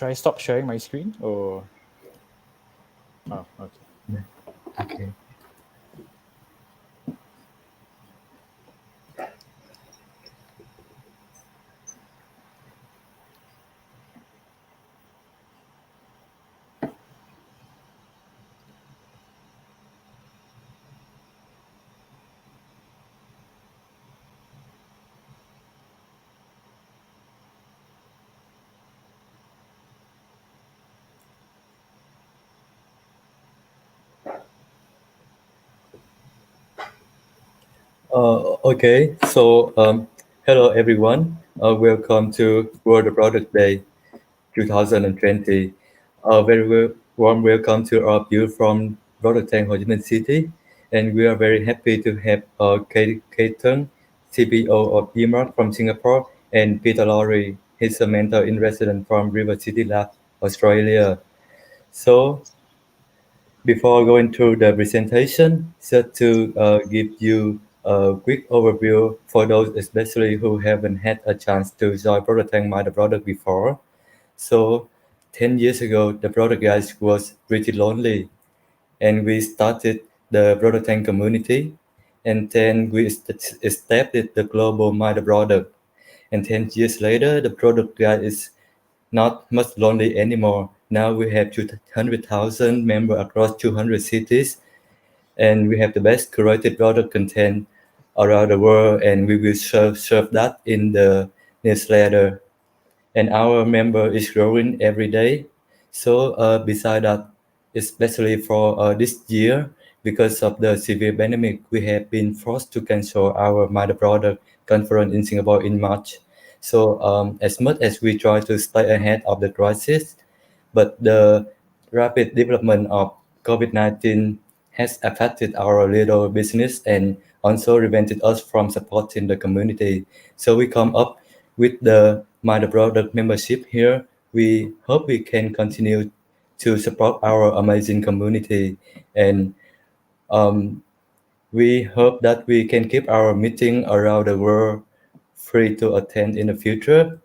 should I stop sharing my screen or? Oh, okay. Okay. Okay, so hello everyone. Welcome to World Product Day 2020. Very warm welcome to all of you from ProductTank Ho Chi Minh City, and we are very happy to have Kate Tung, CPO of ZeeMart from Singapore, and Peter Lowry, he's a mentor in residence from River City Lab, Australia. So before going through the presentation, just to give you a quick overview for those especially who haven't had a chance to join ProductTank My the product before. So 10 years ago, the product guys was pretty lonely, and we started the ProductTank community, and then we established the global My the product. And 10 years later, the product guy is not much lonely anymore. Now we have 200,000 members across 200 cities, and we have the best curated product content around the world, and we will serve that in the newsletter. And our member is growing every day. So beside that, especially for this year, because of the severe pandemic, we have been forced to cancel our Mother Product conference in Singapore in March. So as much as we try to stay ahead of the crisis, but the rapid development of COVID-19 has affected our little business and also prevented us from supporting the community. So we come up with the My the Product membership here. We hope we can continue to support our amazing community, and um, we hope that we can keep our meeting around the world free to attend in the future.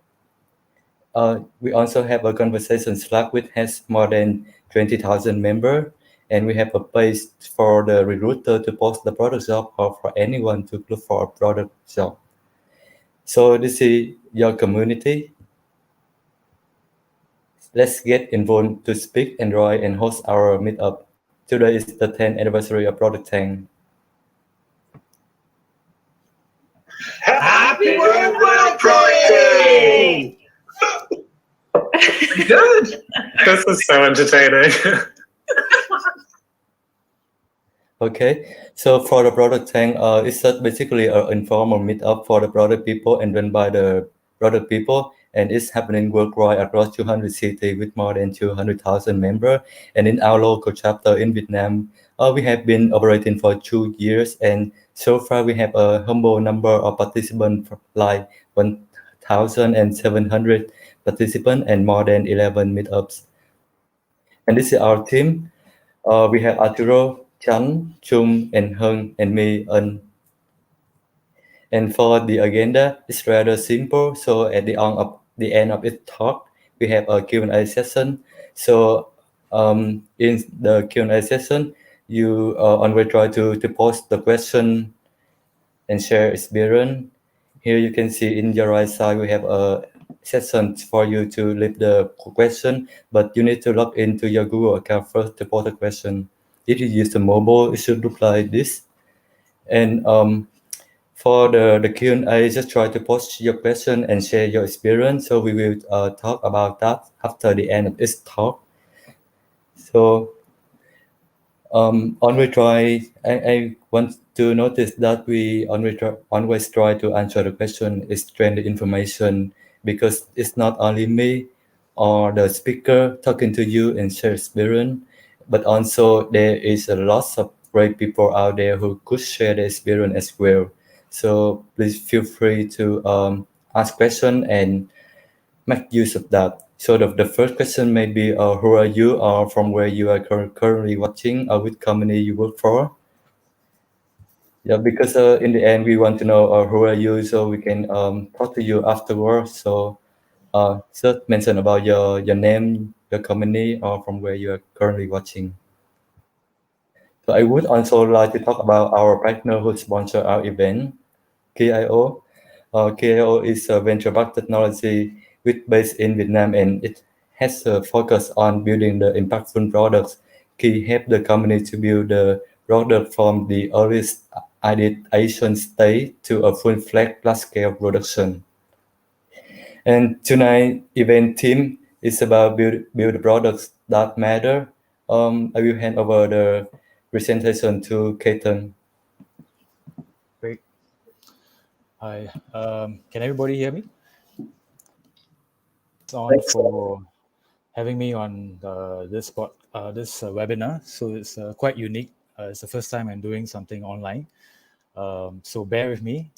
We also have a conversation Slack which has more than 20,000 members, and we have a page for the recruiter to post the product job or for anyone to look for a product job. So this is your community. Let's get involved to speak, enjoy, and host our meetup. Today is the 10th anniversary of ProductTank. Happy World Day! Good. This is so entertaining. Okay, so for the ProductTank, it's basically an informal meetup for the product people and run by the product people, and it's happening worldwide across 200 cities with more than 200,000 members. And in our local chapter in Vietnam, we have been operating for 2 years, and so far we have a humble number of participants, like 1,700 participants and more than 11 meetups. And this is our team. We have Arturo, Chan, Chung, and Hung, and me, and for the agenda, it's rather simple. So at the end of its talk, we have a Q&A session. So in the Q&A session, you always try to post the question and share experience. Here you can see in your right side, we have a session for you to leave the question, but you need to log into your Google account first to post the question. If you use the mobile, it should look like this. And for the Q&A, just try to post your question and share your experience. So we will talk about that after the end of this talk. So always try, I want to notice that we always try to answer the question, explain the information, because it's not only me or the speaker talking to you and share experience, but also there is a lot of great people out there who could share their experience as well. So please feel free to ask questions and make use of that. So the first question may be, who are you, or from where you are currently watching, or which company you work for? Yeah, because in the end we want to know who are you, so we can talk to you afterwards. So So mention about your name, your company, or from where you are currently watching. So I would also like to talk about our partner who sponsor our event, KIO. KIO is a venture-backed technology which based in Vietnam, and it has a focus on building the impactful products. Key help the company to build the product from the earliest ideation stage to a full-fledged large-scale production. And tonight event team is about build products that matter. I will hand over the presentation to Keaton. Great. Hi. Can everybody hear me? On Thanks. for having me on this webinar. So it's quite unique. It's the first time I'm doing something online. So bear with me.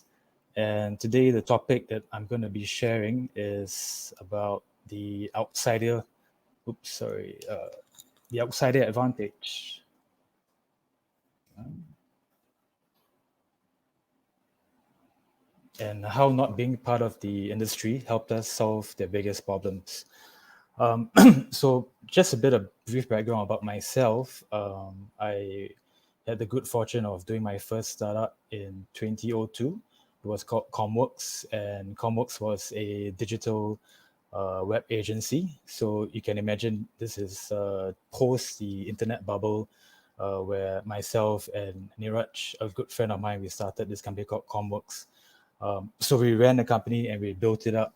And today the topic that I'm going to be sharing is about the outsider. Oops, sorry. The outsider advantage. And how not being part of the industry helped us solve their biggest problems. So just a bit of brief background about myself. I had the good fortune of doing my first startup in 2002. It was called Comworks, and Comworks was a digital web agency. So you can imagine this is post the internet bubble, where myself and Niraj, a good friend of mine, we started this company called Comworks. So we ran the company and we built it up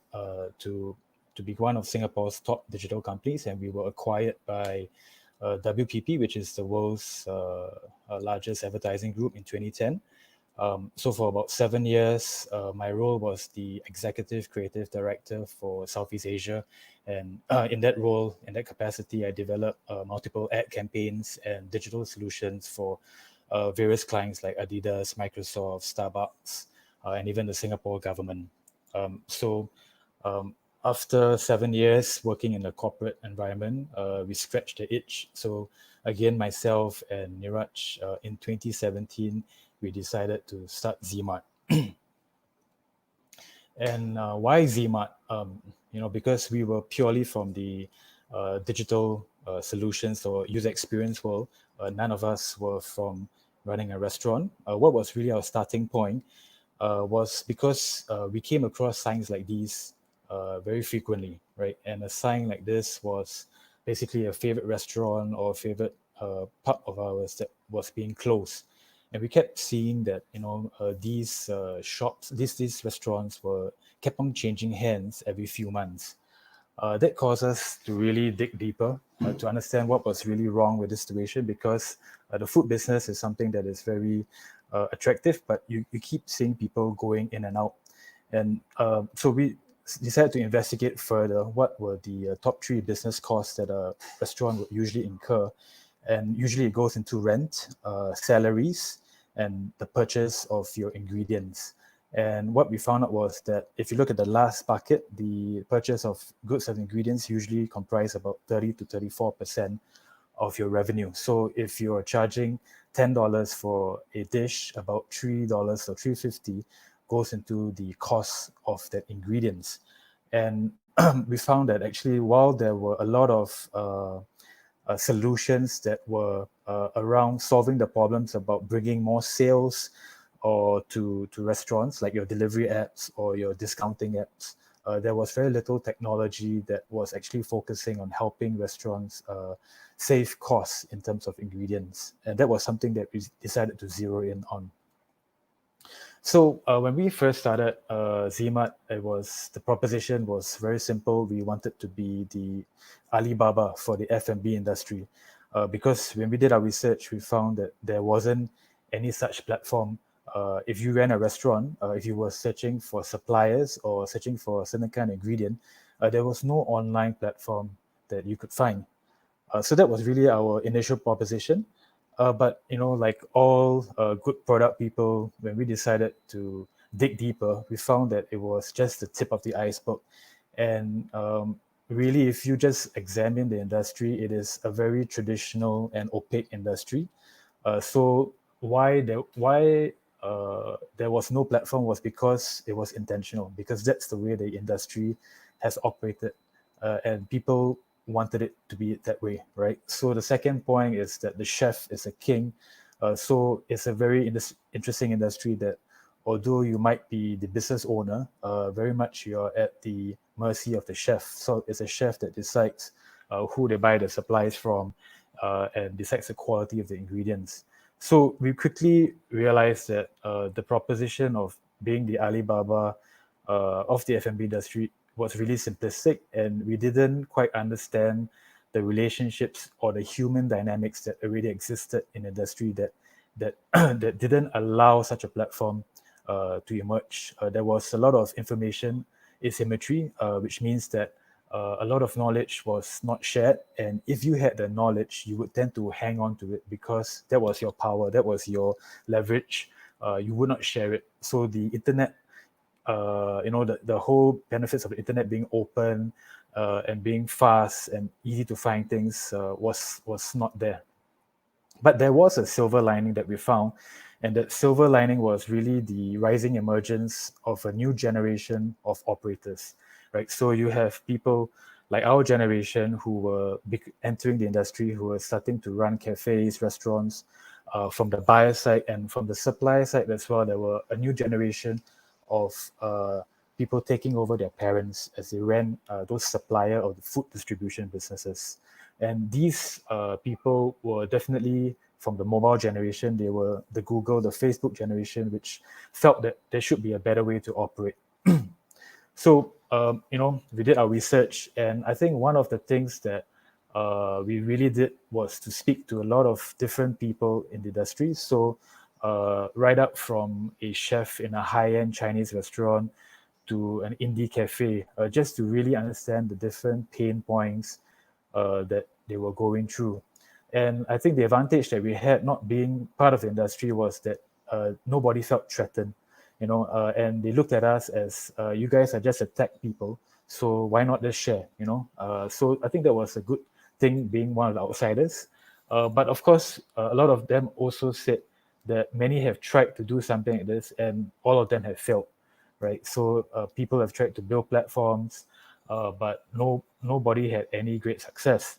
to be one of Singapore's top digital companies, and we were acquired by WPP, which is the world's largest advertising group, in 2010. So for about 7 years, my role was the executive creative director for Southeast Asia, and in that role, in that capacity, I developed multiple ad campaigns and digital solutions for various clients like Adidas, Microsoft, Starbucks, and even the Singapore government. So after 7 years working in a corporate environment, we scratched the itch. So again, myself and Niraj, in 2017, we decided to start ZeeMart. And why ZeeMart? Because we were purely from the digital solutions or user experience world. None of us were from running a restaurant. What was really our starting point was because we came across signs like these very frequently, right? And a sign like this was basically a favorite restaurant or a favorite pub of ours that was being closed. And we kept seeing that, these shops, these restaurants kept on changing hands every few months. That caused us to really dig deeper to understand what was really wrong with this situation, because the food business is something that is very attractive, but you keep seeing people going in and out. And so we decided to investigate further what were the top 3 business costs that a restaurant would usually incur. And usually it goes into rent, salaries, and the purchase of your ingredients. And what we found out was that if you look at the last bucket, the purchase of goods and ingredients usually comprise about 30 to 34% of your revenue. So if you're charging $10 for a dish, about $3 or $3.50 goes into the cost of that ingredients. And we found that actually, while there were a lot of solutions that were around solving the problems about bringing more sales or to restaurants, like your delivery apps or your discounting apps, there was very little technology that was actually focusing on helping restaurants save costs in terms of ingredients. And that was something that we decided to zero in on. So when we first started ZeeMart, the proposition was very simple. We wanted to be the Alibaba for the F&B industry, because when we did our research, we found that there wasn't any such platform. If you ran a restaurant, if you were searching for suppliers or searching for a certain kind of ingredient, there was no online platform that you could find. So that was really our initial proposition. But like all good product people, when we decided to dig deeper, we found that it was just the tip of the iceberg. And really, if you just examine the industry, it is a very traditional and opaque industry. So why there was no platform was because it was intentional, because that's the way the industry has operated, and people wanted it to be that way, right? So the second point is that the chef is a king. So it's a very interesting industry that although you might be the business owner, very much you're at the mercy of the chef. So it's a chef that decides who they buy the supplies from, and decides the quality of the ingredients. So we quickly realized that the proposition of being the Alibaba of the F&B industry was really simplistic, and we didn't quite understand the relationships or the human dynamics that already existed in industry that that didn't allow such a platform to emerge. There was a lot of information asymmetry, which means that a lot of knowledge was not shared, and if you had the knowledge, you would tend to hang on to it because that was your power, that was your leverage. You would not share it. So the internet, the whole benefits of the internet being open and being fast and easy to find things was not there. But there was a silver lining that we found, and that silver lining was really the rising emergence of a new generation of operators, right? So you have people like our generation who were entering the industry, who were starting to run cafes, restaurants, from the buyer side and from the supplier side as well. There were a new generation of people taking over their parents as they ran those supplier or the food distribution businesses. And these people were definitely from the mobile generation. They were the Google, the Facebook generation, which felt that there should be a better way to operate. So, we did our research, and I think one of the things that we really did was to speak to a lot of different people in the industry. So, right up from a chef in a high-end Chinese restaurant to an indie cafe, just to really understand the different pain points that they were going through. And I think the advantage that we had not being part of the industry was that nobody felt threatened, and they looked at us as you guys are just a tech people, so why not just share, So I think that was a good thing being one of the outsiders. But of course, a lot of them also said that many have tried to do something like this, and all of them have failed, right? So people have tried to build platforms, but nobody had any great success.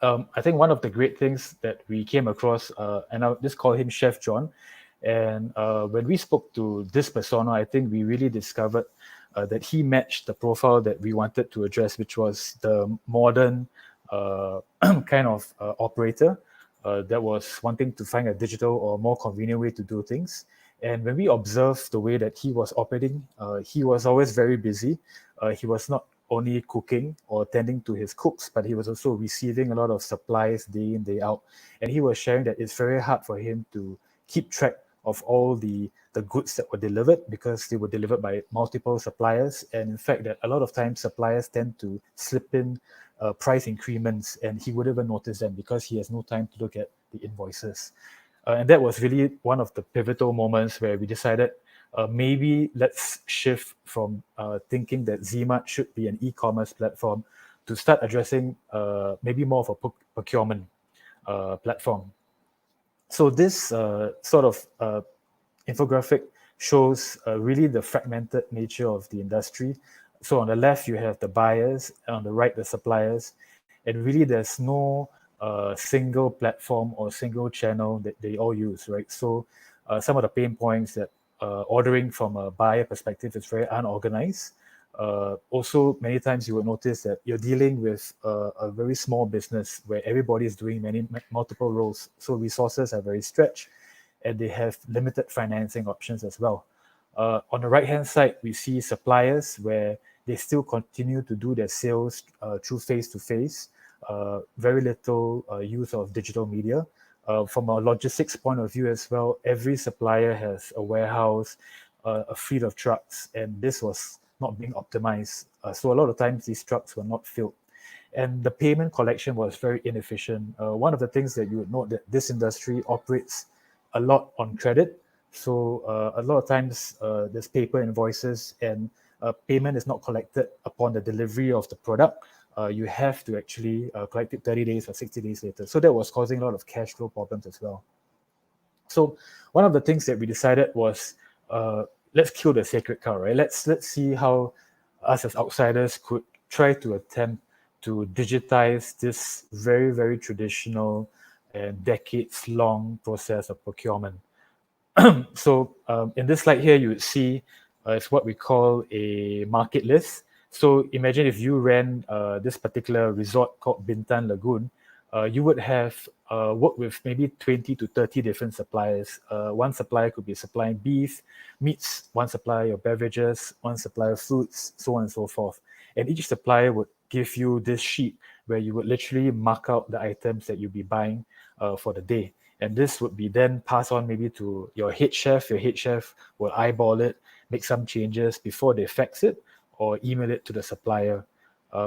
I think one of the great things that we came across, and I'll just call him Chef John, and when we spoke to this persona, I think we really discovered that he matched the profile that we wanted to address, which was the modern kind of operator that was wanting to find a digital or more convenient way to do things. And when we observed the way that he was operating, he was always very busy. He was not only cooking or tending to his cooks, but he was also receiving a lot of supplies day in, day out. And he was sharing that it's very hard for him to keep track of all the goods that were delivered because they were delivered by multiple suppliers. And in fact, that a lot of times suppliers tend to slip in price increments, and he wouldn't even notice them because he has no time to look at the invoices. And that was really one of the pivotal moments where we decided maybe let's shift from thinking that ZeeMart should be an e-commerce platform to start addressing maybe more of a procurement platform. So this sort of infographic shows really the fragmented nature of the industry. So on the left, you have the buyers, and on the right, the suppliers. And really, there's no single platform or single channel that they all use, right? So some of the pain points that ordering from a buyer perspective is very unorganized. Also, many times you will notice that you're dealing with a very small business where everybody is doing multiple roles. So resources are very stretched, and they have limited financing options as well. On the right-hand side, we see suppliers where they still continue to do their sales through face-to-face, very little use of digital media. From a logistics point of view as well, every supplier has a warehouse, a fleet of trucks, and this was not being optimized. So a lot of times these trucks were not filled. And the payment collection was very inefficient. One of the things that you would note that this industry operates a lot on credit. So a lot of times there's paper invoices, and payment is not collected upon the delivery of the product. You have to actually collect it 30 days or 60 days later. So that was causing a lot of cash flow problems as well. So one of the things that we decided was, let's kill the sacred cow, right? Let's see how us as outsiders could try to attempt to digitize this very, very traditional and decades-long process of procurement. So in this slide here, you would see it's what we call a market list. So imagine if you ran this particular resort called Bintan Lagoon, you would have worked with maybe 20 to 30 different suppliers. One supplier could be supplying beef, meats, one supplier of beverages, one supplier of fruits, so on and so forth. And each supplier would give you this sheet where you would literally mark out the items that you'll be buying for the day. And this would be then passed on maybe to your head chef. Your head chef will eyeball it, make some changes before they fax it or email it to the supplier.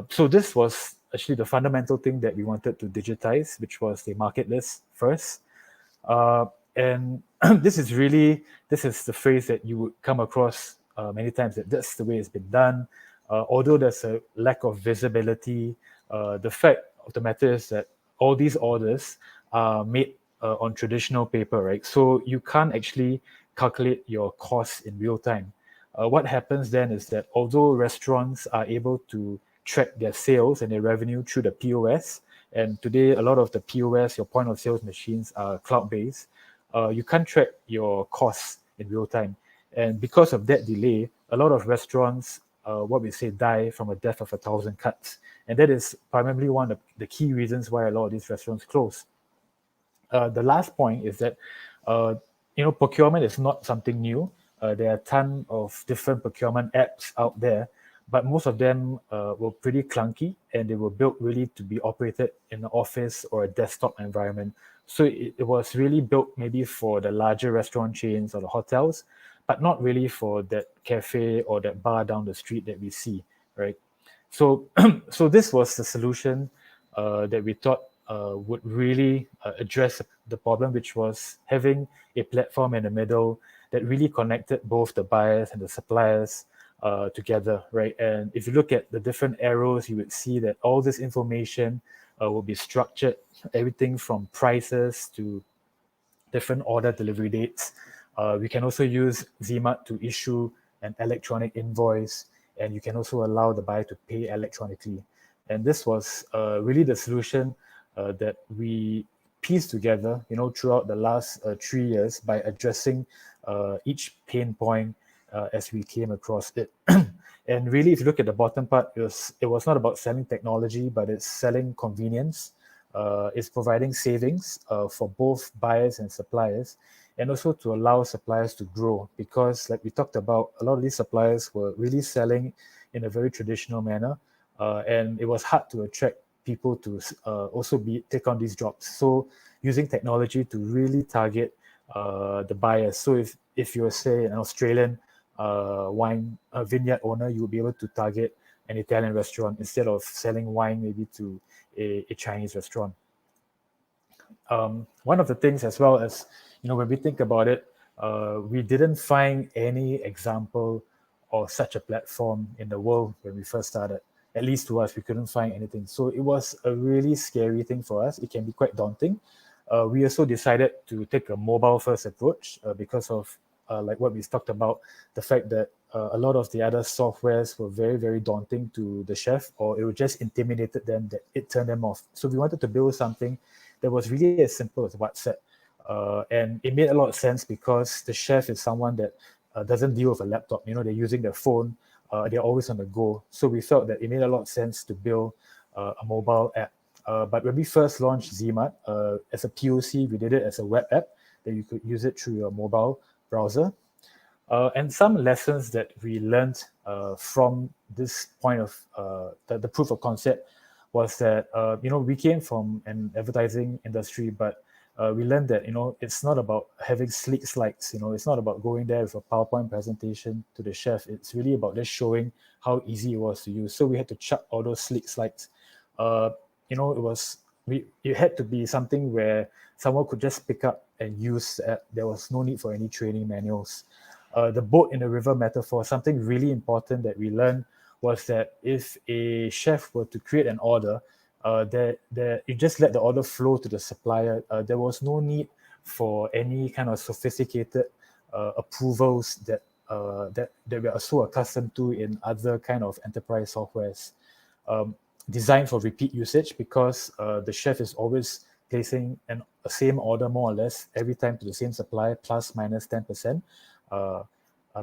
So this was actually the fundamental thing that we wanted to digitize, which was the market list first. And this is the phrase that you would come across many times, that that's the way it's been done. Although there's a lack of visibility, the fact of the matter is that all these orders are made on traditional paper, right? So you can't actually calculate your costs in real time. What happens then is that although restaurants are able to track their sales and their revenue through the POS, and today a lot of the POS, your point of sales machines, are cloud-based, you can't track your costs in real time. And because of that delay, a lot of restaurants, what we say, die from a death of 1,000 cuts. And that is primarily one of the key reasons why a lot of these restaurants close. The last point is that procurement is not something new. There are a ton of different procurement apps out there, but most of them were pretty clunky, and they were built really to be operated in an office or a desktop environment. So it was really built maybe for the larger restaurant chains or the hotels, but not really for that cafe or that bar down the street that we see, right? So, so this was the solution that we thought would really address the problem, which was having a platform in the middle that really connected both the buyers and the suppliers together, right? And if you look at the different arrows, you would see that all this information will be structured, everything from prices to different order delivery dates. We can also use ZeeMart to issue an electronic invoice, and you can also allow the buyer to pay electronically. And this was really the solution that we pieced together, throughout the last 3 years by addressing each pain point as we came across it. And really, if you look at the bottom part, it was not about selling technology, but it's selling convenience. It's providing savings for both buyers and suppliers, and also to allow suppliers to grow, because like we talked about, a lot of these suppliers were really selling in a very traditional manner, and it was hard to attract people to also take on these jobs. So using technology to really target the buyers. So if you're, say, an Australian wine vineyard owner, you would be able to target an Italian restaurant instead of selling wine maybe to a Chinese restaurant. One of the things as well as, when we think about it, we didn't find any example of such a platform in the world when we first started. At least to us, we couldn't find anything. So it was a really scary thing for us. It can be quite daunting. We also decided to take a mobile first approach because of like what we talked about, the fact that a lot of the other softwares were very, very daunting to the chef, or it would just intimidated them that it turned them off. So we wanted to build something that was really as simple as WhatsApp. And it made a lot of sense because the chef is someone that doesn't deal with a laptop. They're using their phone. They're always on the go. So we felt that it made a lot of sense to build a mobile app. But when we first launched ZeeMart, as a POC, we did it as a web app that you could use it through your mobile browser. And some lessons that we learned from this point of the proof of concept was that, we came from an advertising industry, but we learned that, it's not about having sleek slides. It's not about going there with a PowerPoint presentation to the chef. It's really about just showing how easy it was to use. So we had to chuck all those sleek slides. It had to be something where someone could just pick up and use the app. There was no need for any training manuals. The boat in the river metaphor, something really important that we learned was that if a chef were to create an order, you just let the order flow to the supplier. There was no need for any kind of sophisticated approvals that we are so accustomed to in other kind of enterprise softwares. Designed for repeat usage because the chef is always placing a same order more or less every time to the same supplier plus minus 10%.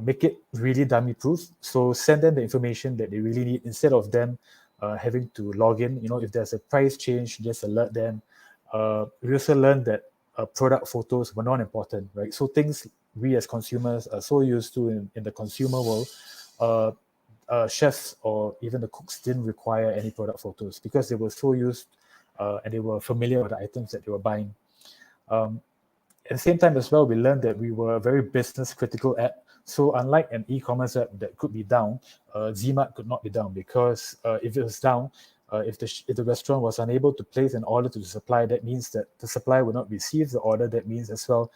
Make it really dummy proof. So send them the information that they really need instead of them having to log in. If there's a price change, just alert them. We also learned that product photos were not important, right? So things we as consumers are so used to in the consumer world, chefs or even the cooks didn't require any product photos because they were so used and they were familiar with the items that they were buying. At the same time as well, we learned that we were a very business critical app. So unlike an e-commerce app that could be down, ZeeMart could not be down because if it was down, if the restaurant was unable to place an order to the supplier, that means that the supplier would not receive the order. That means as well,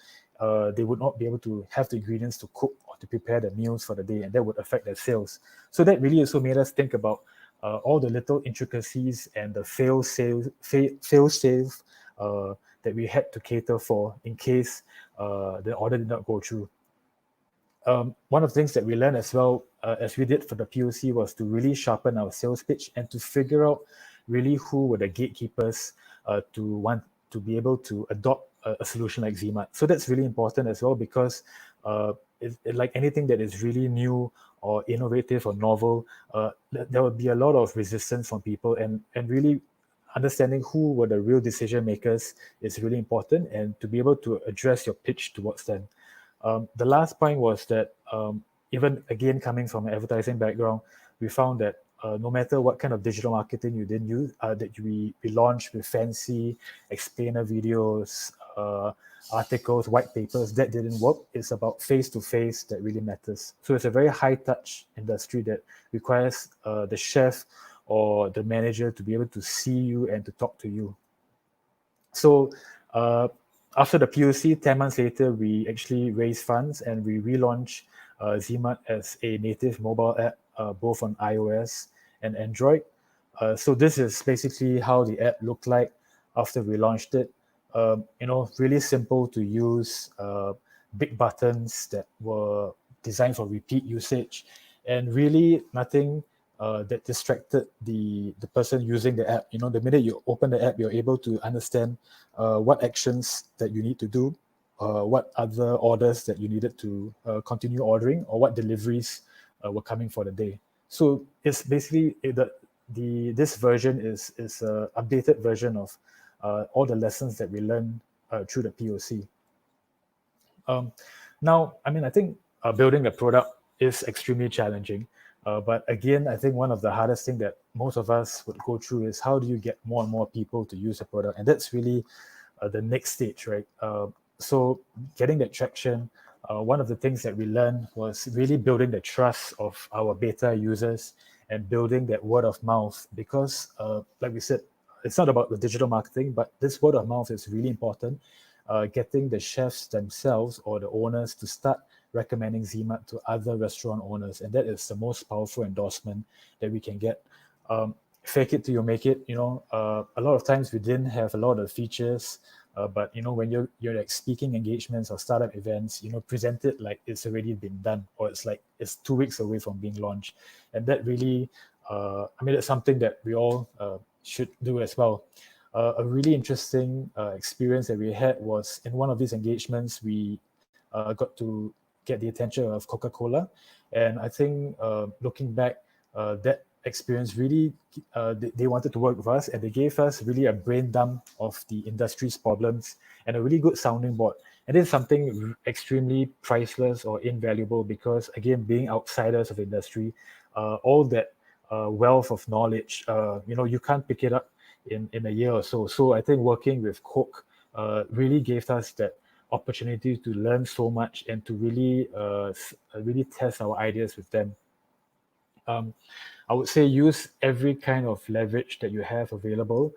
they would not be able to have the ingredients to cook or to prepare the meals for the day, and that would affect their sales. So that really also made us think about all the little intricacies and the fail safe that we had to cater for in case the order did not go through. One of the things that we learned as well as we did for the POC was to really sharpen our sales pitch and to figure out really who were the gatekeepers to want to be able to adopt a solution like ZeeMart. So that's really important as well because like anything that is really new or innovative or novel, there will be a lot of resistance from people, and really understanding who were the real decision makers is really important, and to be able to address your pitch towards them. The last point was that even again coming from an advertising background, we found that no matter what kind of digital marketing you didn't use, that we launched with fancy explainer videos, articles, white papers, that didn't work. It's about face-to-face that really matters. So it's a very high-touch industry that requires the chef or the manager to be able to see you and to talk to you. So after the POC, 10 months later, we actually raised funds and we relaunched ZeeMart as a native mobile app, both on iOS and Android. So this is basically how the app looked like after we launched it. Really simple to use, big buttons that were designed for repeat usage, and really nothing that distracted the person using the app. The minute you open the app, you're able to understand what actions that you need to do, what other orders that you needed to continue ordering, or what deliveries were coming for the day. So it's basically this version is an updated version of all the lessons that we learned through the POC. Now, I think building a product is extremely challenging. But again, I think one of the hardest things that most of us would go through is how do you get more and more people to use a product? And that's really the next stage, right? So getting that traction, one of the things that we learned was really building the trust of our beta users and building that word of mouth, because like we said, it's not about the digital marketing, but this word of mouth is really important. Getting the chefs themselves or the owners to start recommending ZeeMart to other restaurant owners, and that is the most powerful endorsement that we can get. Fake it till you make it. A lot of times we didn't have a lot of features, but when you're like speaking engagements or startup events, present it like it's already been done, or it's like it's 2 weeks away from being launched, and that really, that's something that we all should do as well. A really interesting experience that we had was in one of these engagements, we got to get the attention of Coca-Cola. And I think looking back, that experience really, they wanted to work with us, and they gave us really a brain dump of the industry's problems and a really good sounding board. And it's something extremely priceless or invaluable because, again, being outsiders of industry, all that wealth of knowledge, you can't pick it up in a year or so. So I think working with Coke really gave us that opportunity to learn so much and to really really test our ideas with them. I would say use every kind of leverage that you have available.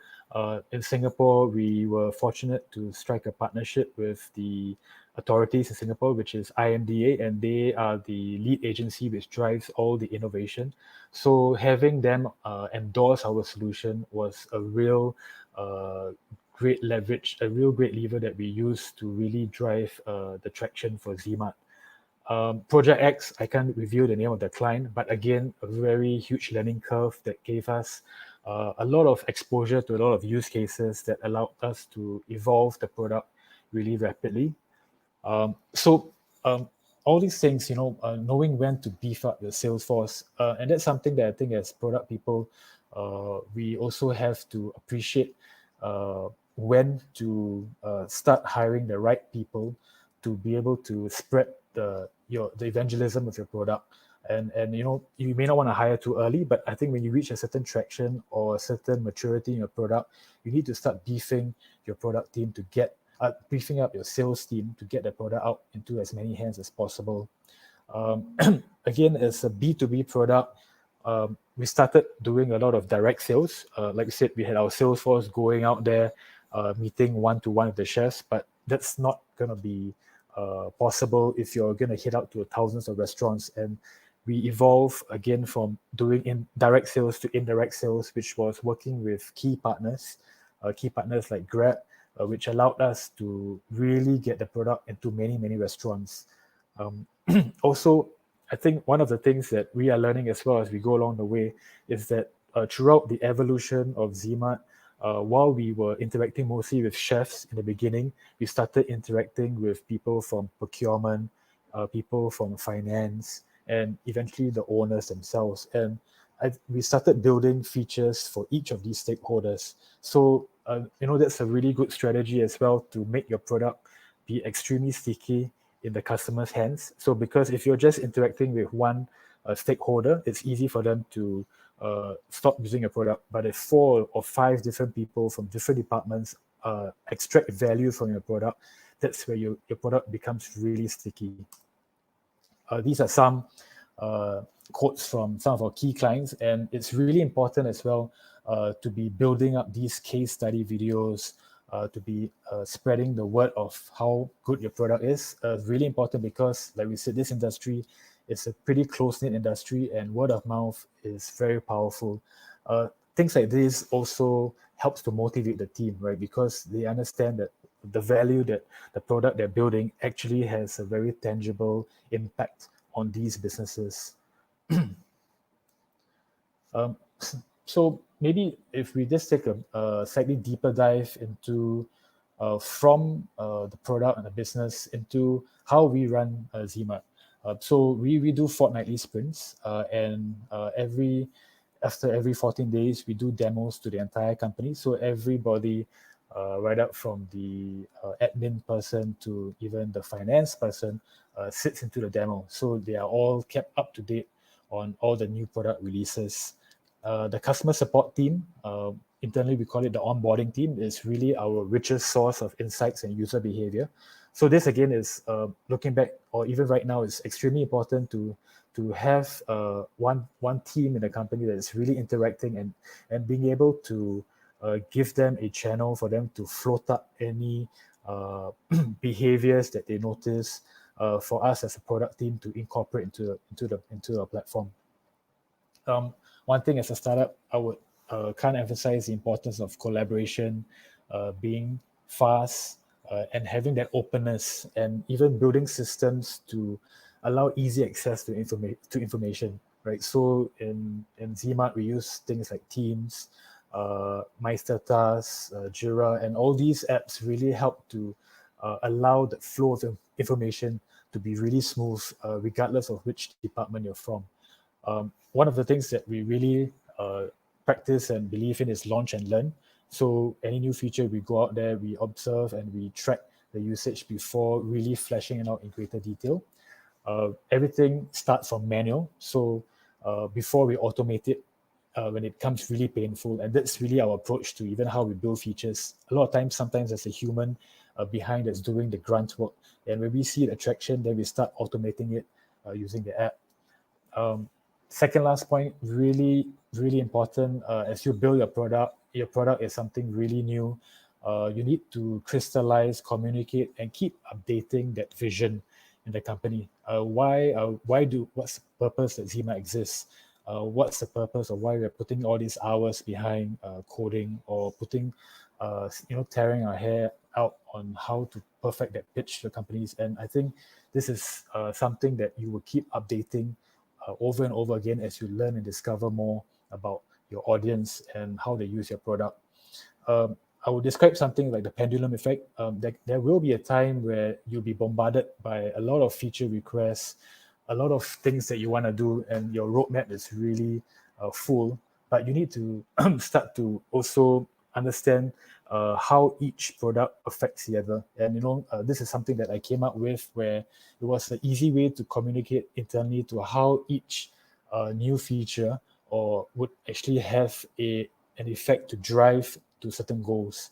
In Singapore, we were fortunate to strike a partnership with the authorities in Singapore, which is IMDA, and they are the lead agency which drives all the innovation. So having them endorse our solution was a real great leverage, a real great lever that we use to really drive the traction for ZeeMart. Project X, I can't reveal the name of the client, but again, a very huge learning curve that gave us a lot of exposure to a lot of use cases that allowed us to evolve the product really rapidly. So all these things, knowing when to beef up your sales force, and that's something that I think as product people, we also have to appreciate when to start hiring the right people to be able to spread the evangelism of your product. And you may not want to hire too early, but I think when you reach a certain traction or a certain maturity in your product, you need to start beefing your product team to get beefing up your sales team to get the product out into as many hands as possible. Again, as a B2B product, we started doing a lot of direct sales. Like I said, we had our sales force going out there, meeting one-to-one with the chefs, but that's not going to be possible if you're going to hit out to thousands of restaurants. And we evolve again from doing direct sales to indirect sales, which was working with key partners like Grab, which allowed us to really get the product into many, many restaurants. Also, I think one of the things that we are learning as well as we go along the way is that throughout the evolution of ZeeMart, while we were interacting mostly with chefs in the beginning, we started interacting with people from procurement, people from finance, and eventually the owners themselves. And we started building features for each of these stakeholders. So, that's a really good strategy as well to make your product be extremely sticky in the customer's hands. So because if you're just interacting with one stakeholder, it's easy for them to stop using your product. But if 4 or 5 different people from different departments extract value from your product, that's where your product becomes really sticky. These are some quotes from some of our key clients, and it's really important as well to be building up these case study videos, to be spreading the word of how good your product is. Really important because, like we said, this industry is a pretty close-knit industry, and word of mouth is very powerful. Things like this also helps to motivate the team, right? Because they understand that the value that the product they're building actually has a very tangible impact on these businesses. So maybe if we just take a slightly deeper dive into from the product and the business into how we run ZeeMart. So we do fortnightly sprints, and after every 14 days, we do demos to the entire company. So everybody, right up from the admin person to even the finance person, sits into the demo. So they are all kept up to date on all the new product releases. The customer support team, internally we call it the onboarding team, is really our richest source of insights and user behavior. So this again is looking back, or even right now, is extremely important to have one team in the company that is really interacting and being able to give them a channel for them to float up any behaviors that they notice for us as a product team to incorporate into our platform. One thing as a startup, I would kind of emphasize the importance of collaboration, being fast, and having that openness, and even building systems to allow easy access to information, right? So in ZeeMart, we use things like Teams, Meistertask, Jira, and all these apps really help to allow the flow of information to be really smooth, regardless of which department you're from. One of the things that we really practice and believe in is launch and learn. So any new feature, we go out there, we observe, and we track the usage before really fleshing it out in greater detail. Everything starts from manual. So before we automate it, when it becomes really painful, and that's really our approach to even how we build features. A lot of times, sometimes there's a human behind that's doing the grunt work. And when we see the traction, then we start automating it using the app. Second last point, really, really important, as you build your product is something really new. You need to crystallize, communicate, and keep updating that vision in the company. What's the purpose that ZeeMart exists? What's the purpose of why we're putting all these hours behind coding or putting tearing our hair out on how to perfect that pitch to companies. And I think this is something that you will keep updating over and over again as you learn and discover more about your audience and how they use your product. I would describe something like the pendulum effect. There will be a time where you'll be bombarded by a lot of feature requests, a lot of things that you want to do, and your roadmap is really full. But you need to start to also understand how each product affects the other. And this is something that I came up with, where it was an easy way to communicate internally to how each new feature or would actually have an effect to drive to certain goals.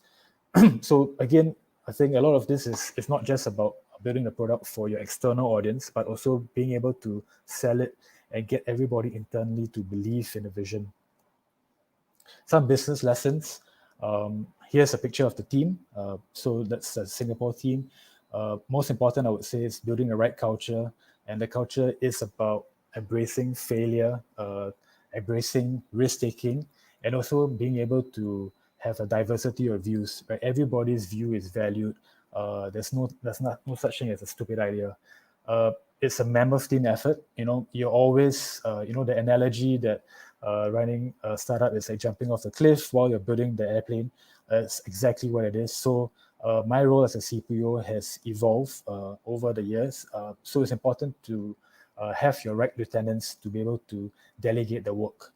So again, I think a lot of this is not just about building the product for your external audience, but also being able to sell it and get everybody internally to believe in the vision. Some business lessons. Here's a picture of the team. So that's a Singapore team. Most important, I would say, is building the right culture. And the culture is about embracing failure, embracing risk-taking, and also being able to have a diversity of views. Right? Everybody's view is valued. There's no such thing as a stupid idea. It's a mammoth team effort. You're always, the analogy that running a startup is like jumping off the cliff while you're building the airplane. That's exactly what it is. So my role as a CPO has evolved over the years. So it's important to have your right lieutenants to be able to delegate the work.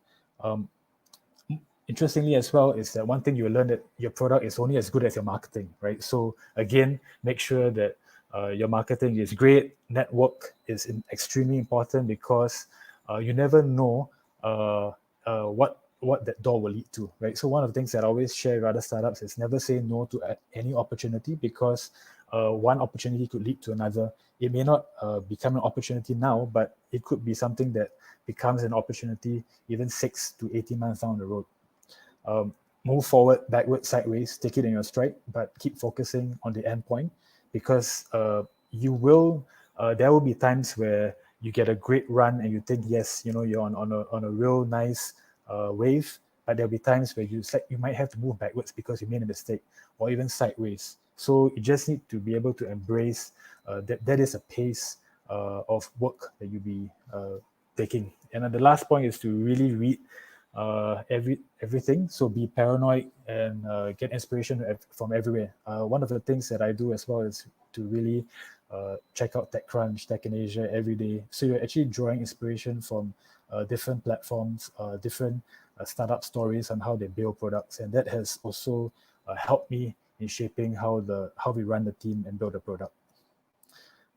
Interestingly as well is that one thing you learn that your product is only as good as your marketing, right? So again, make sure that your marketing is great. Network is extremely important because you never know what that door will lead to, right? So one of the things that I always share with other startups is never say no to any opportunity, because one opportunity could lead to another. It may not become an opportunity now, but it could be something that becomes an opportunity even 6 to 18 months down the road. Move forward, backward, sideways, take it in your stride, but keep focusing on the end point, because there will be times where you get a great run and you think, yes, you're on a real nice wave, but there'll be times where you might have to move backwards because you made a mistake, or even sideways. So you just need to be able to embrace that is a pace of work that you'll be taking. And then the last point is to really read everything. So be paranoid and get inspiration from everywhere. One of the things that I do as well is to really check out TechCrunch, Tech in Asia every day. So you're actually drawing inspiration from different platforms, different startup stories on how they build products, and that has also helped me in shaping how we run the team and build a product.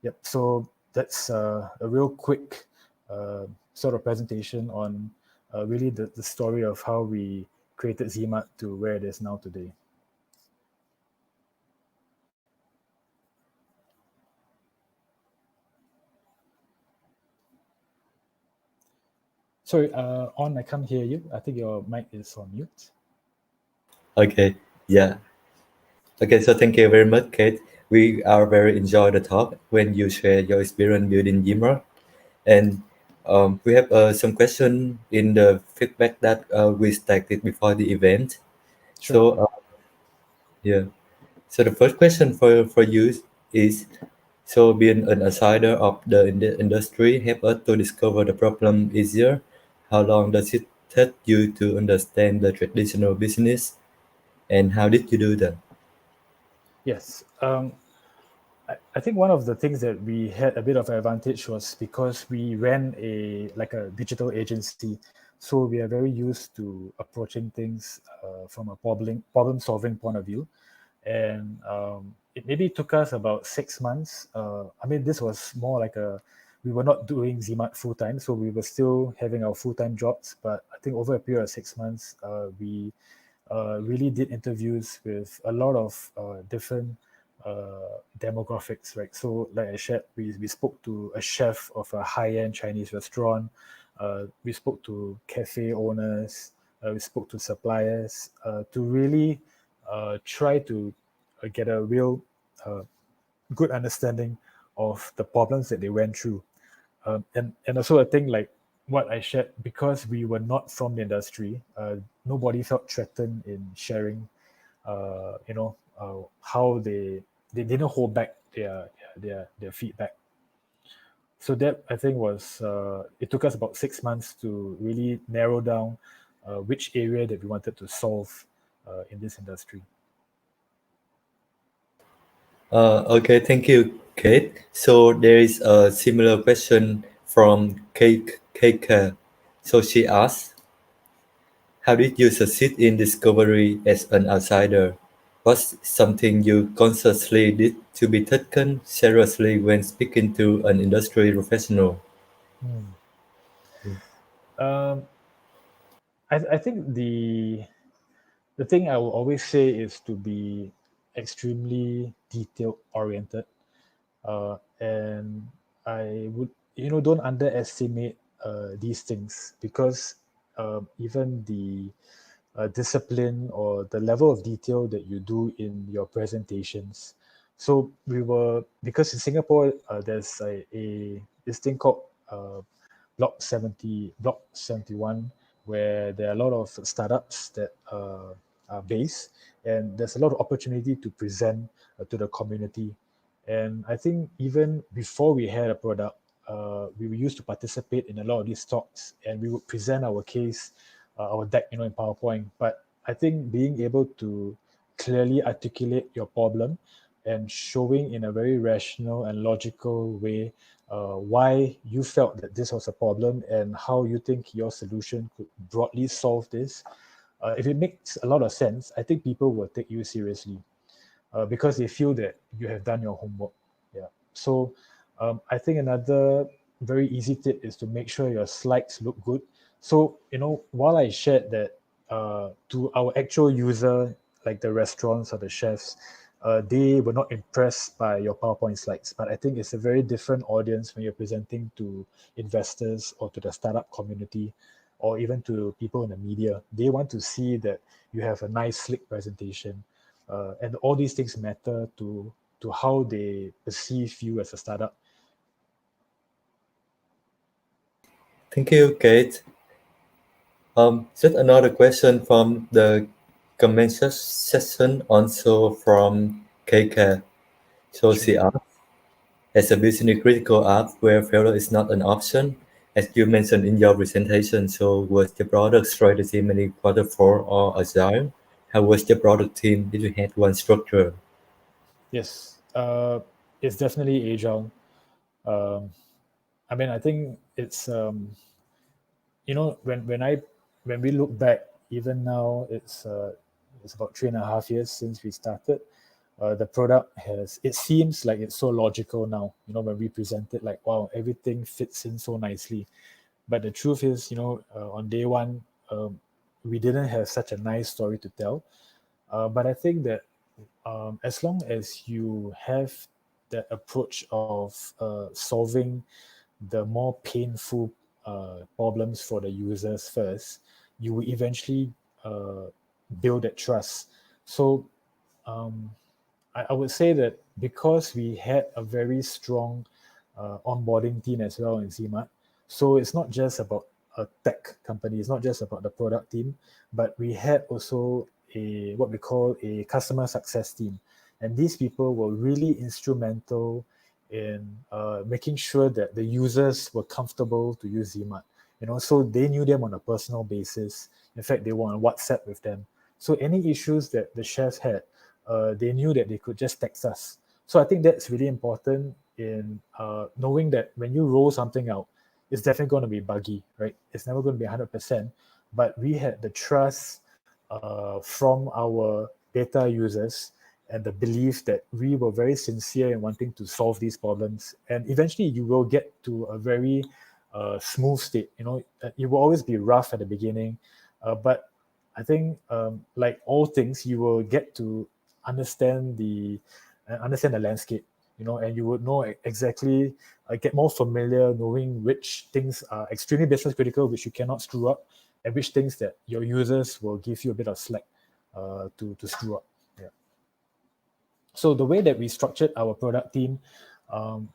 Yep. So that's a real quick sort of presentation on really the story of how we created ZeeMart to where it is now today. Sorry, On, I can't hear you. I think your mic is on mute. Okay, yeah. Okay, so thank you very much, Kate. We are very enjoy the talk when you share your experience building ZeeMart. And we have some question in the feedback that we stated before the event. Sure. So yeah. So the first question for you is, so being an insider of the industry help us to discover the problem easier. How long does it take you to understand the traditional business, and how did you do that? Yes. I think one of the things that we had a bit of an advantage was because we ran a digital agency. So we are very used to approaching things from a problem solving point of view. And it maybe took us about 6 months. This was more like we were not doing ZeeMart full time, so we were still having our full time jobs. But I think over a period of 6 months, we really did interviews with a lot of different demographics, right? So like I shared, we spoke to a chef of a high-end Chinese restaurant. We spoke to cafe owners. We spoke to suppliers to really try to get a real good understanding of the problems that they went through. And also I think like what I shared, because we were not from the industry, nobody felt threatened in sharing how they didn't hold back their feedback. So that I think was it took us about 6 months to really narrow down which area that we wanted to solve in this industry. Okay, thank you, Kate. So there is a similar question from Kate. So she asks, how did you succeed in discovery as an outsider? What's something you consciously did to be taken seriously when speaking to an industry professional? Hmm. Um, I think the thing I will always say is to be extremely detail oriented, and I would don't underestimate these things, because even the discipline or the level of detail that you do in your presentations. So because in Singapore there's this thing called Block 71, where there are a lot of startups that are based, and there's a lot of opportunity to present to the community. And I think even before we had a product, we used to participate in a lot of these talks, and we would present our case, our deck, in PowerPoint. But I think being able to clearly articulate your problem and showing in a very rational and logical way why you felt that this was a problem and how you think your solution could broadly solve this. If it makes a lot of sense, I think people will take you seriously, because they feel that you have done your homework. Yeah. So I think another very easy tip is to make sure your slides look good. So while I shared that to our actual user, like the restaurants or the chefs, they were not impressed by your PowerPoint slides. But I think it's a very different audience when you're presenting to investors or to the startup community, or even to people in the media. They want to see that you have a nice, slick presentation, and all these things matter to how they perceive you as a startup. Thank you, Kate. Just another question from the comment section, also from KK. So Sure. she asks, as a business critical app where failure is not an option, as you mentioned in your presentation, so was the product strategy mainly waterfall or agile? How was the product team? Did you have one structure? Yes, it's definitely agile. Um, I mean, I think it's when we look back, even now, it's about 3.5 years since we started. The product it seems like it's so logical now. When we present it, like, wow, everything fits in so nicely. But the truth is, on day one, we didn't have such a nice story to tell. But I think that as long as you have that approach of solving the more painful problems for the users first, you will eventually uh, build that trust. So um, I would say that because we had a very strong onboarding team as well in ZeeMart, so it's not just about a tech company, it's not just about the product team, but we had also what we call a customer success team. And these people were really instrumental in making sure that the users were comfortable to use ZeeMart. So they knew them on a personal basis. In fact, they were on WhatsApp with them. So any issues that the chefs had, they knew that they could just text us. So I think that's really important in knowing that when you roll something out, it's definitely going to be buggy, right? It's never going to be 100%. But we had the trust from our beta users and the belief that we were very sincere in wanting to solve these problems. And eventually, you will get to a very smooth state. It will always be rough at the beginning, but I think, like all things, you will get to understand the landscape, and you would know exactly, get more familiar, knowing which things are extremely business critical, which you cannot screw up, and which things that your users will give you a bit of slack to screw up. Yeah. So the way that we structured our product team, um,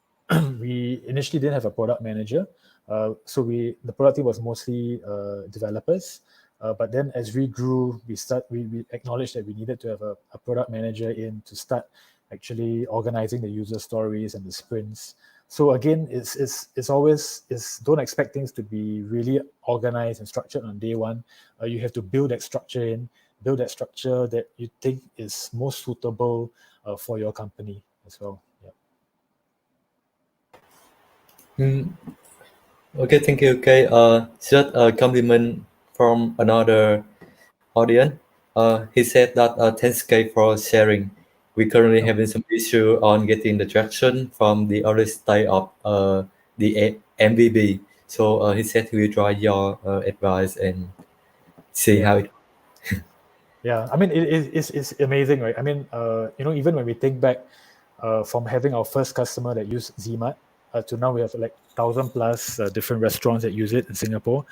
we initially didn't have a product manager. So the product team was mostly developers. But then as we grew, we acknowledged that we needed to have a product manager in to start actually organizing the user stories and the sprints. So again, it's always don't expect things to be really organized and structured on day one. You have to build that structure that you think is most suitable for your company as well. Yeah. Okay, thank you. Okay, just a compliment from another audience. He said that thanks Kay for sharing. We currently having some issue on getting the traction from the early stage of the MVP. So he said he will try your advice and see how it. Yeah, I mean, it's amazing, right? I mean, even when we think back from having our first customer that used ZeeMart to now we have like 1,000 plus different restaurants that use it in Singapore.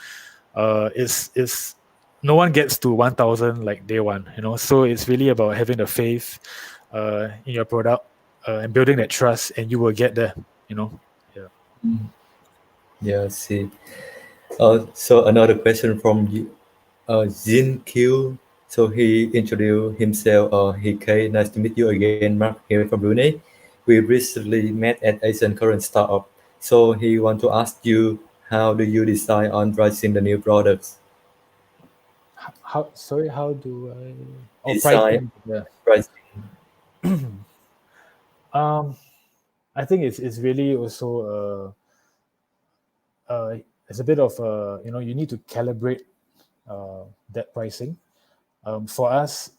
Is no one gets to 1,000 like day one, So it's really about having the faith in your product and building that trust, and you will get there, Yeah. Yeah, see. So another question from you, Jin Q. So he introduced himself. Hey, nice to meet you again, Mark here from Brunei. We recently met at Asian Current Startup. So he want to ask you, how do you decide on pricing the new products? How do I? Oh, Design, pricing. Yeah. pricing. Um, I think it's really also it's a bit of you need to calibrate that pricing. For us,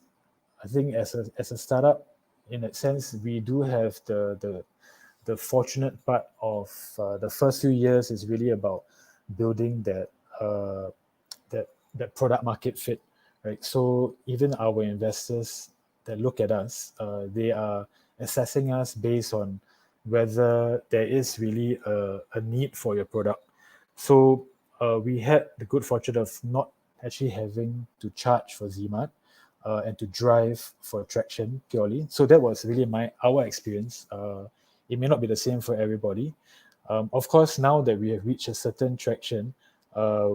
I think as a startup, in that sense, we do have the fortunate part of the first few years is really about building uh, that product market fit, right? So even our investors that look at us, they are assessing us based on whether there is really a need for your product. So we had the good fortune of not actually having to charge for ZeeMart and to drive for traction purely. So that was really our experience. It may not be the same for everybody. Of course, now that we have reached a certain traction,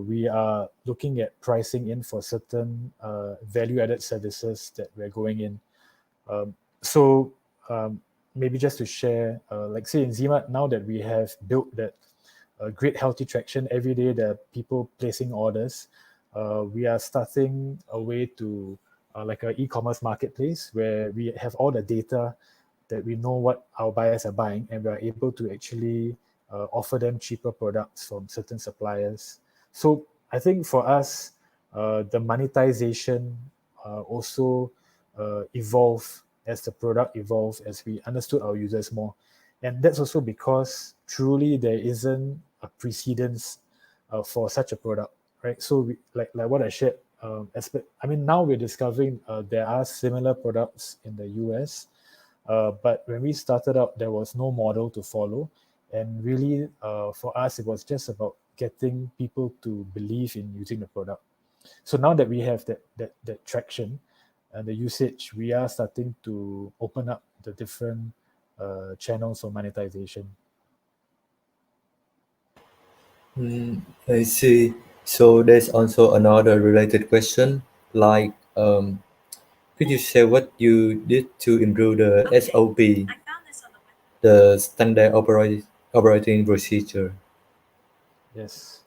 we are looking at pricing in for certain value-added services that we're going in. So maybe just to share, like say in ZeeMart, now that we have built that great healthy traction every day, there are people placing orders. We are starting a way to like an e-commerce marketplace where we have all the data that we know what our buyers are buying, and we are able to actually offer them cheaper products from certain suppliers. So I think for us, the monetization also evolve as the product evolved, as we understood our users more. And that's also because truly there isn't a precedence for such a product, right? So like what I shared, I mean, now we're discovering there are similar products in the US, but when we started out, there was no model to follow. And really, for us, it was just about getting people to believe in using the product. So now that we have that traction and the usage, we are starting to open up the different channels for monetization. I see. So there's also another related question, like could you share what you did to improve the SOP, the standard operating procedure? Yes.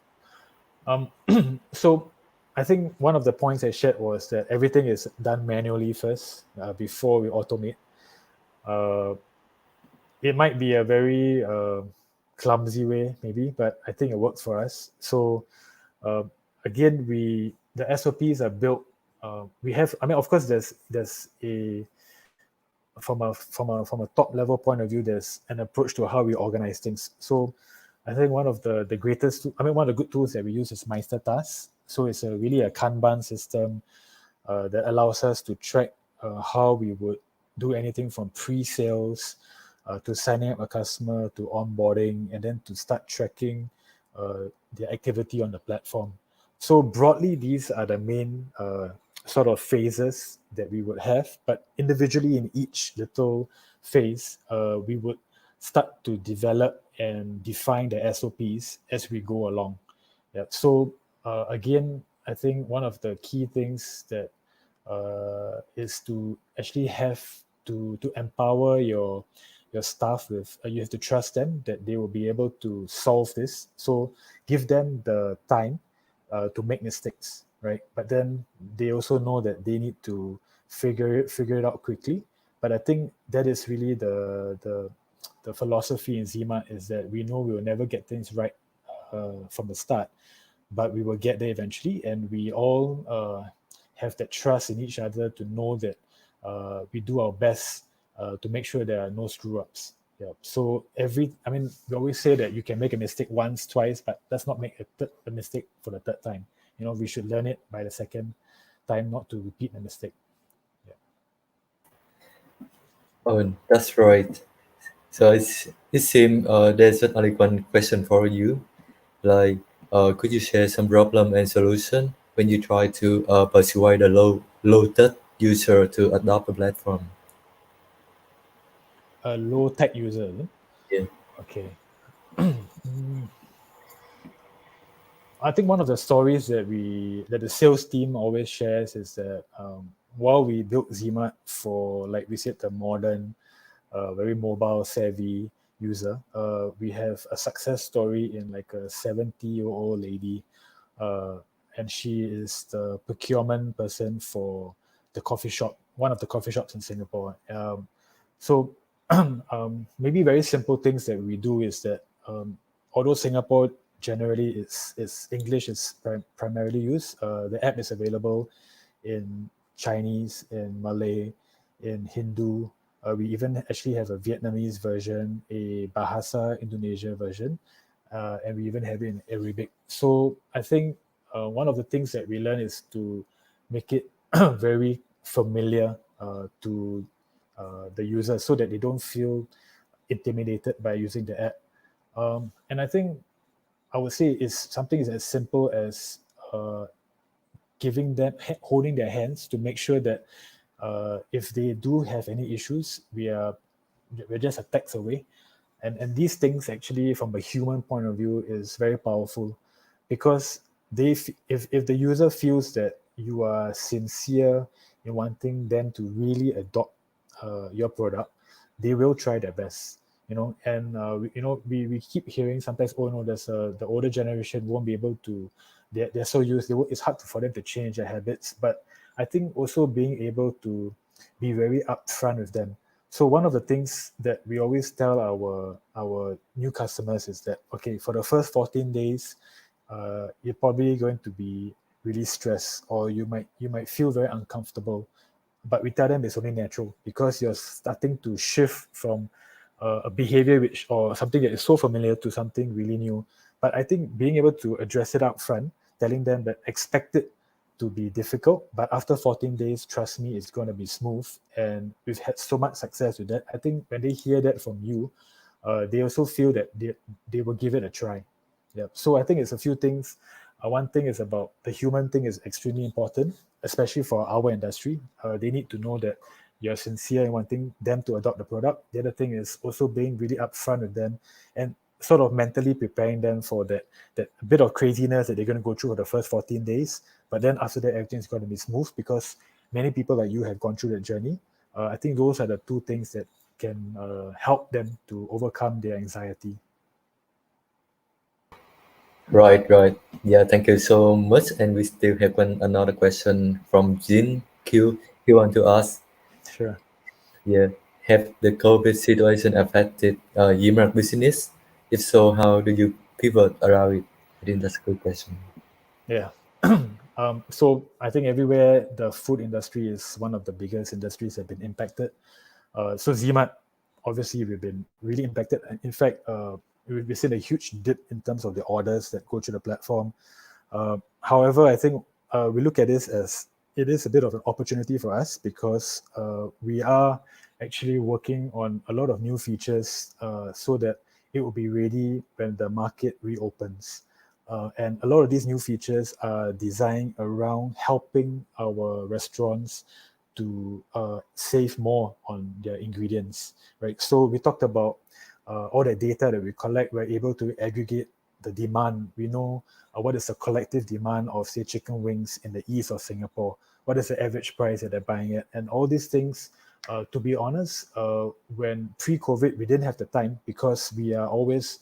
So I think one of the points I shared was that everything is done manually first before we automate. Uh, it might be a very clumsy way, maybe, but I think it works for us. So uh, again, the SOPs are built. We have, I mean, of course, there's a from a top level point of view, there's an approach to how we organize things. So I think one of the greatest, I mean, one of the good tools that we use is Meister Task. So it's really a Kanban system that allows us to track how we would do anything from pre-sales to signing up a customer to onboarding, and then to start tracking the activity on the platform. So broadly, these are the main sort of phases that we would have, but individually in each little phase, we would start to develop and define the SOPs as we go along. Yeah. So again, I think one of the key things that is to actually have to empower your staff with you have to trust them that they will be able to solve this. So give them the time to make mistakes, right? But then they also know that they need to figure it out quickly. But I think that is really the philosophy in ZeeMart, is that we know we will never get things right from the start, but we will get there eventually, and we all have that trust in each other to know that we do our best to make sure there are no screw ups. Yeah. So I mean, we always say that you can make a mistake once, twice, but let's not make a mistake for the third time. You know, we should learn it by the second time, not to repeat the mistake. Oh, that's right. So it seems there's only one question for you. Like, could you share some problem and solution when you try to persuade a low tech user to adopt the platform? A low tech user, is it? Yeah. Okay. Mm, I think one of the stories that the sales team always shares is that while we built ZeeMart for, like we said, the modern, very mobile savvy user, we have a success story in like a 70-year-old lady, uh, and she is the procurement person for the coffee shop, one of the coffee shops in Singapore. So maybe very simple things that we do is that although Singapore generally is English is primarily used, the app is available in Chinese, in Malay, in Hindu. We even actually have a Vietnamese version, a Bahasa Indonesia version, and we even have it in Arabic. So I think one of the things that we learn is to make it very familiar to the user, so that they don't feel intimidated by using the app. And I think I would say is something is as simple as giving them holding their hands to make sure that if they do have any issues, we're just a text away. And these things actually, from a human point of view, is very powerful, because if the user feels that you are sincere in wanting them to really adopt your product, they will try their best. And we keep hearing sometimes, oh no, there's the older generation won't be able to, they're so used, it's hard for them to change their habits. But I think also being able to be very upfront with them. So one of the things that we always tell our new customers is that, okay, for the first 14 days, you're probably going to be really stressed, or you might feel very uncomfortable. But we tell them it's only natural, because you're starting to shift from a behavior or something that is so familiar to something really new. But I think being able to address it up front, telling them that expect it to be difficult, but after 14 days, trust me, it's going to be smooth. And we've had so much success with that. I think when they hear that from you, they also feel that they will give it a try. Yeah. So I think it's a few things. One thing is about the human thing is extremely important, especially for our industry. They need to know that you're sincere in wanting them to adopt the product. The other thing is also being really upfront with them, and sort of mentally preparing them for that bit of craziness that they're going to go through for the first 14 days. But then after that, everything's going to be smooth, because many people like you have gone through that journey. I think those are the two things that can help them to overcome their anxiety. Right. Yeah, thank you so much. And we still have another question from Jin Q. He want to ask, Sure. yeah, have the COVID situation affected ZeeMart business? If so, how do you pivot around it? I think that's a good question. Yeah. So I think everywhere the food industry is one of the biggest industries that have been impacted. So ZeeMart, obviously, we've been really impacted. And in fact, we've seen a huge dip in terms of the orders that go through the platform. However, I think we look at this as it is a bit of an opportunity for us, because we are actually working on a lot of new features so that it will be ready when the market reopens. And a lot of these new features are designed around helping our restaurants to save more on their ingredients, right? So we talked about all the data that we collect. We're able to aggregate the demand. We know what is the collective demand of, say, chicken wings in the east of Singapore. What is the average price that they're buying it? And all these things, to be honest, when pre-COVID, we didn't have the time because we are always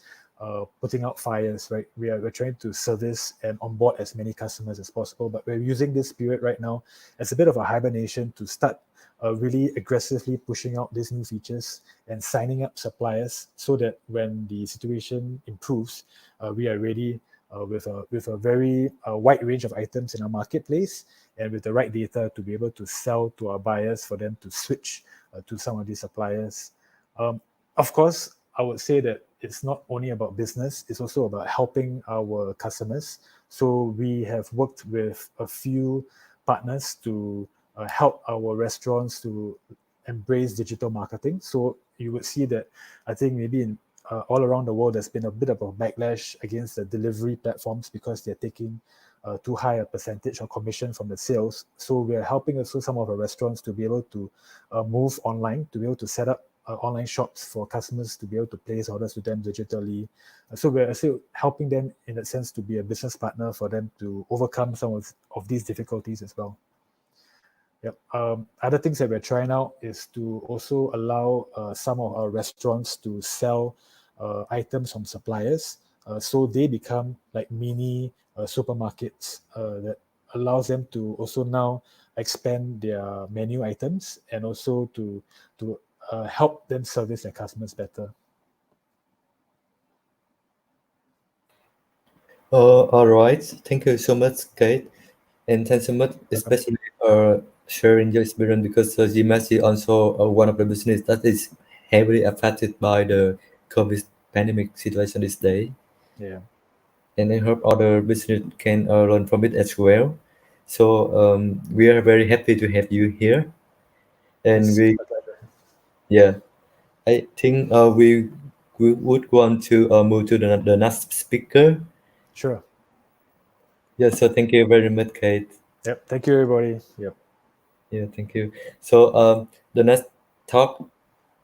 putting out fires, right? We're trying to service and onboard as many customers as possible, but we're using this period right now as a bit of a hibernation to start really aggressively pushing out these new features and signing up suppliers so that when the situation improves, we are ready with a very wide range of items in our marketplace and with the right data to be able to sell to our buyers for them to switch to some of these suppliers. Of course, I would say that it's not only about business, it's also about helping our customers. So we have worked with a few partners to help our restaurants to embrace digital marketing. So you would see that I think maybe in all around the world, there's been a bit of a backlash against the delivery platforms because they're taking too high a percentage of commission from the sales. So we're helping also some of our restaurants to be able to move online, to be able to set up online shops for customers to be able to place orders with them digitally. So we're still helping them in that sense to be a business partner for them to overcome some of these difficulties as well. Yep. Other things that we're trying out is to also allow some of our restaurants to sell items from suppliers. So they become like mini supermarkets that allows them to also now expand their menu items and also to help them service their customers better. All right. Thank you so much, Kate. And thanks so much, especially sharing your experience because ZeeMart is also one of the business that is heavily affected by the COVID pandemic situation this day. Yeah. And I hope other business can learn from it as well. So we are very happy to have you here. And Yes, I think we would want to move to the next speaker. sure. Yeah, so thank you very much, Kate. Yep. Thank you, everybody. Yep. Yeah, thank you. So the next talk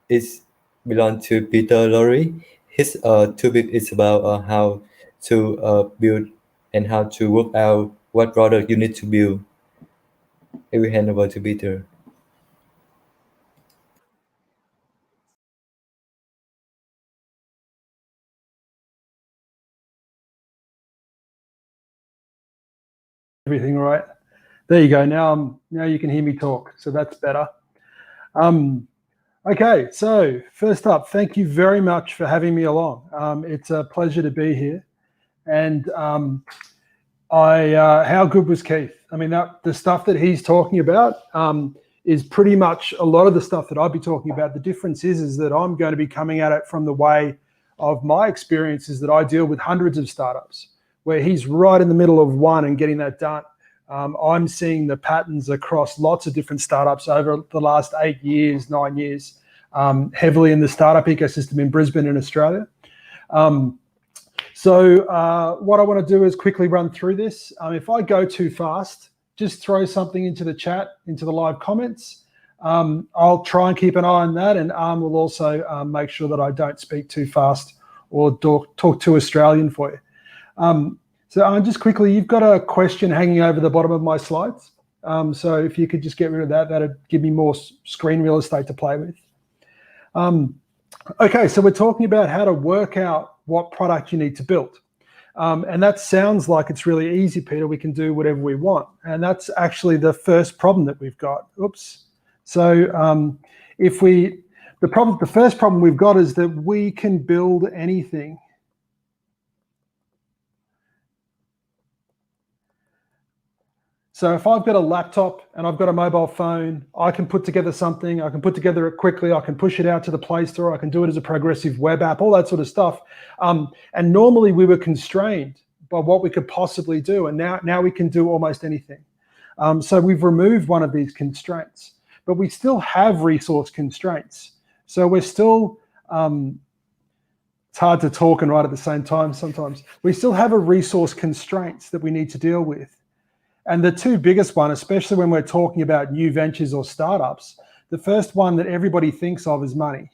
is belong to Peter Lorry. His topic is about how to build and how to work out what product you need to build. I will hand over to Peter. Everything right. There you go. Now you can hear me talk, so that's better. Okay, so first up, thank you very much for having me along. It's a pleasure to be here. And how good was Keith? I mean, the stuff that he's talking about is pretty much a lot of the stuff that I'd be talking about. The difference is that I'm going to be coming at it from the way of my experiences that I deal with hundreds of startups, where he's right in the middle of one and getting that done. I'm seeing the patterns across lots of different startups over the last 8 years, 9 years, heavily in the startup ecosystem in Brisbane in Australia. So what I want to do is quickly run through this. If I go too fast, just throw something into the chat, into the live comments. I'll try and keep an eye on that, and will also make sure that I don't speak too fast or talk too Australian for you. So just quickly, you've got a question hanging over the bottom of my slides. So if you could just get rid of that, that'd give me more screen real estate to play with. Okay, so we're talking about how to work out what product you need to build. And that sounds like it's really easy, Peter. We can do whatever we want. And that's actually the first problem that we've got. Oops. So the first problem we've got is that we can build anything. So if I've got a laptop and I've got a mobile phone, I can put together something, I can put together it quickly, I can push it out to the Play Store, I can do it as a progressive web app, all that sort of stuff. And normally we were constrained by what we could possibly do, and now we can do almost anything. So we've removed one of these constraints, but we still have resource constraints. So we're still, it's hard to talk and write at the same time sometimes. We still have a resource constraints that we need to deal with. And the two biggest one, especially when we're talking about new ventures or startups, the first one that everybody thinks of is money.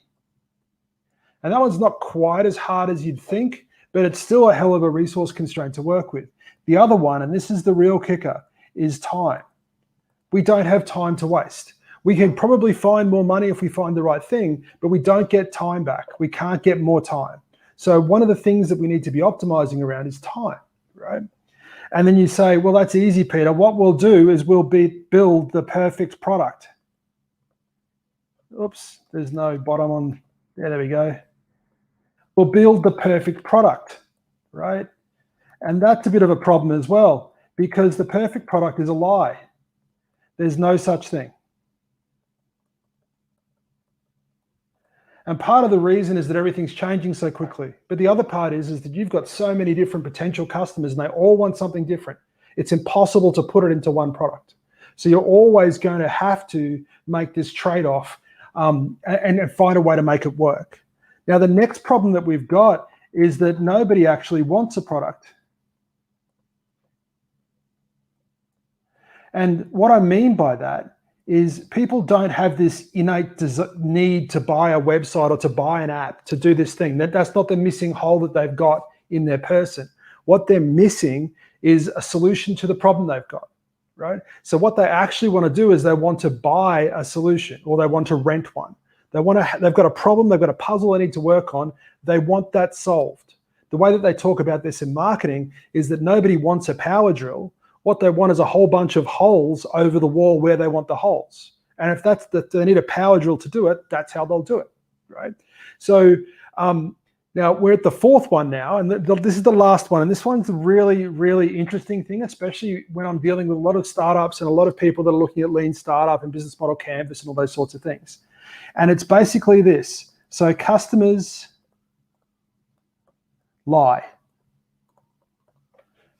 And that one's not quite as hard as you'd think, but it's still a hell of a resource constraint to work with. The other one, and this is the real kicker, is time. We don't have time to waste. We can probably find more money if we find the right thing, but we don't get time back. We can't get more time. So one of the things that we need to be optimizing around is time, right? And then you say, well, that's easy, Peter. What we'll do is we'll build the perfect product. Oops, there's no bottom on, yeah, there we go. We'll build the perfect product, right? And that's a bit of a problem as well, because the perfect product is a lie. There's no such thing. And part of the reason is that everything's changing so quickly. But the other part is that you've got so many different potential customers and they all want something different. It's impossible to put it into one product. So you're always going to have to make this trade-off and find a way to make it work. Now, the next problem that we've got is that nobody actually wants a product. And what I mean by that is people don't have this innate need to buy a website or to buy an app to do this thing. That's not the missing hole that they've got in their person. What they're missing is a solution to the problem they've got, right? So what they actually want to do is they want to buy a solution or they want to rent one. They've got a problem, they've got a puzzle they need to work on. They want that solved. The way that they talk about this in marketing is that nobody wants a power drill. What they want is a whole bunch of holes over the wall where they want the holes. And if that's that they need a power drill to do it, that's how they'll do it, right? So now we're at the fourth one now, and this is the last one. And this one's a really, really interesting thing, especially when I'm dealing with a lot of startups and a lot of people that are looking at lean startup and business model canvas and all those sorts of things. And it's basically this. So customers lie.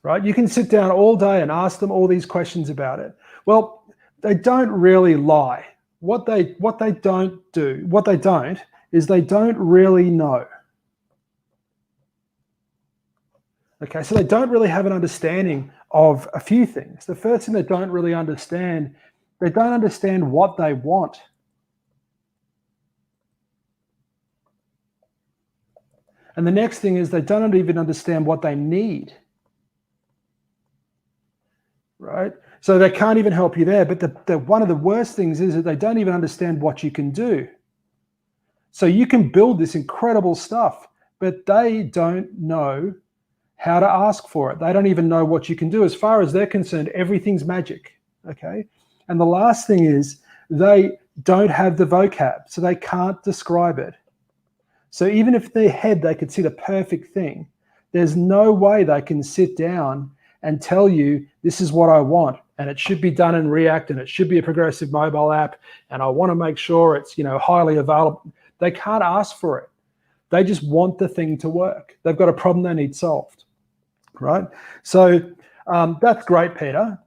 Right? You can sit down all day and ask them all these questions about it. Well, they don't really lie. What they don't is they don't really know. Okay, so they don't really have an understanding of a few things. The first thing they don't really understand, they don't understand what they want. And the next thing is they don't even understand what they need. Right? So they can't even help you there. But one of the worst things is that they don't even understand what you can do. So you can build this incredible stuff, but they don't know how to ask for it. They don't even know what you can do. As far as they're concerned, everything's magic. Okay. And the last thing is they don't have the vocab, so they can't describe it. So even if in their head they could see the perfect thing, there's no way they can sit down and tell you, this is what I want, and it should be done in React, and it should be a progressive mobile app, and I want to make sure it's, highly available. They can't ask for it. They just want the thing to work. They've got a problem they need solved, right? So that's great, Peter.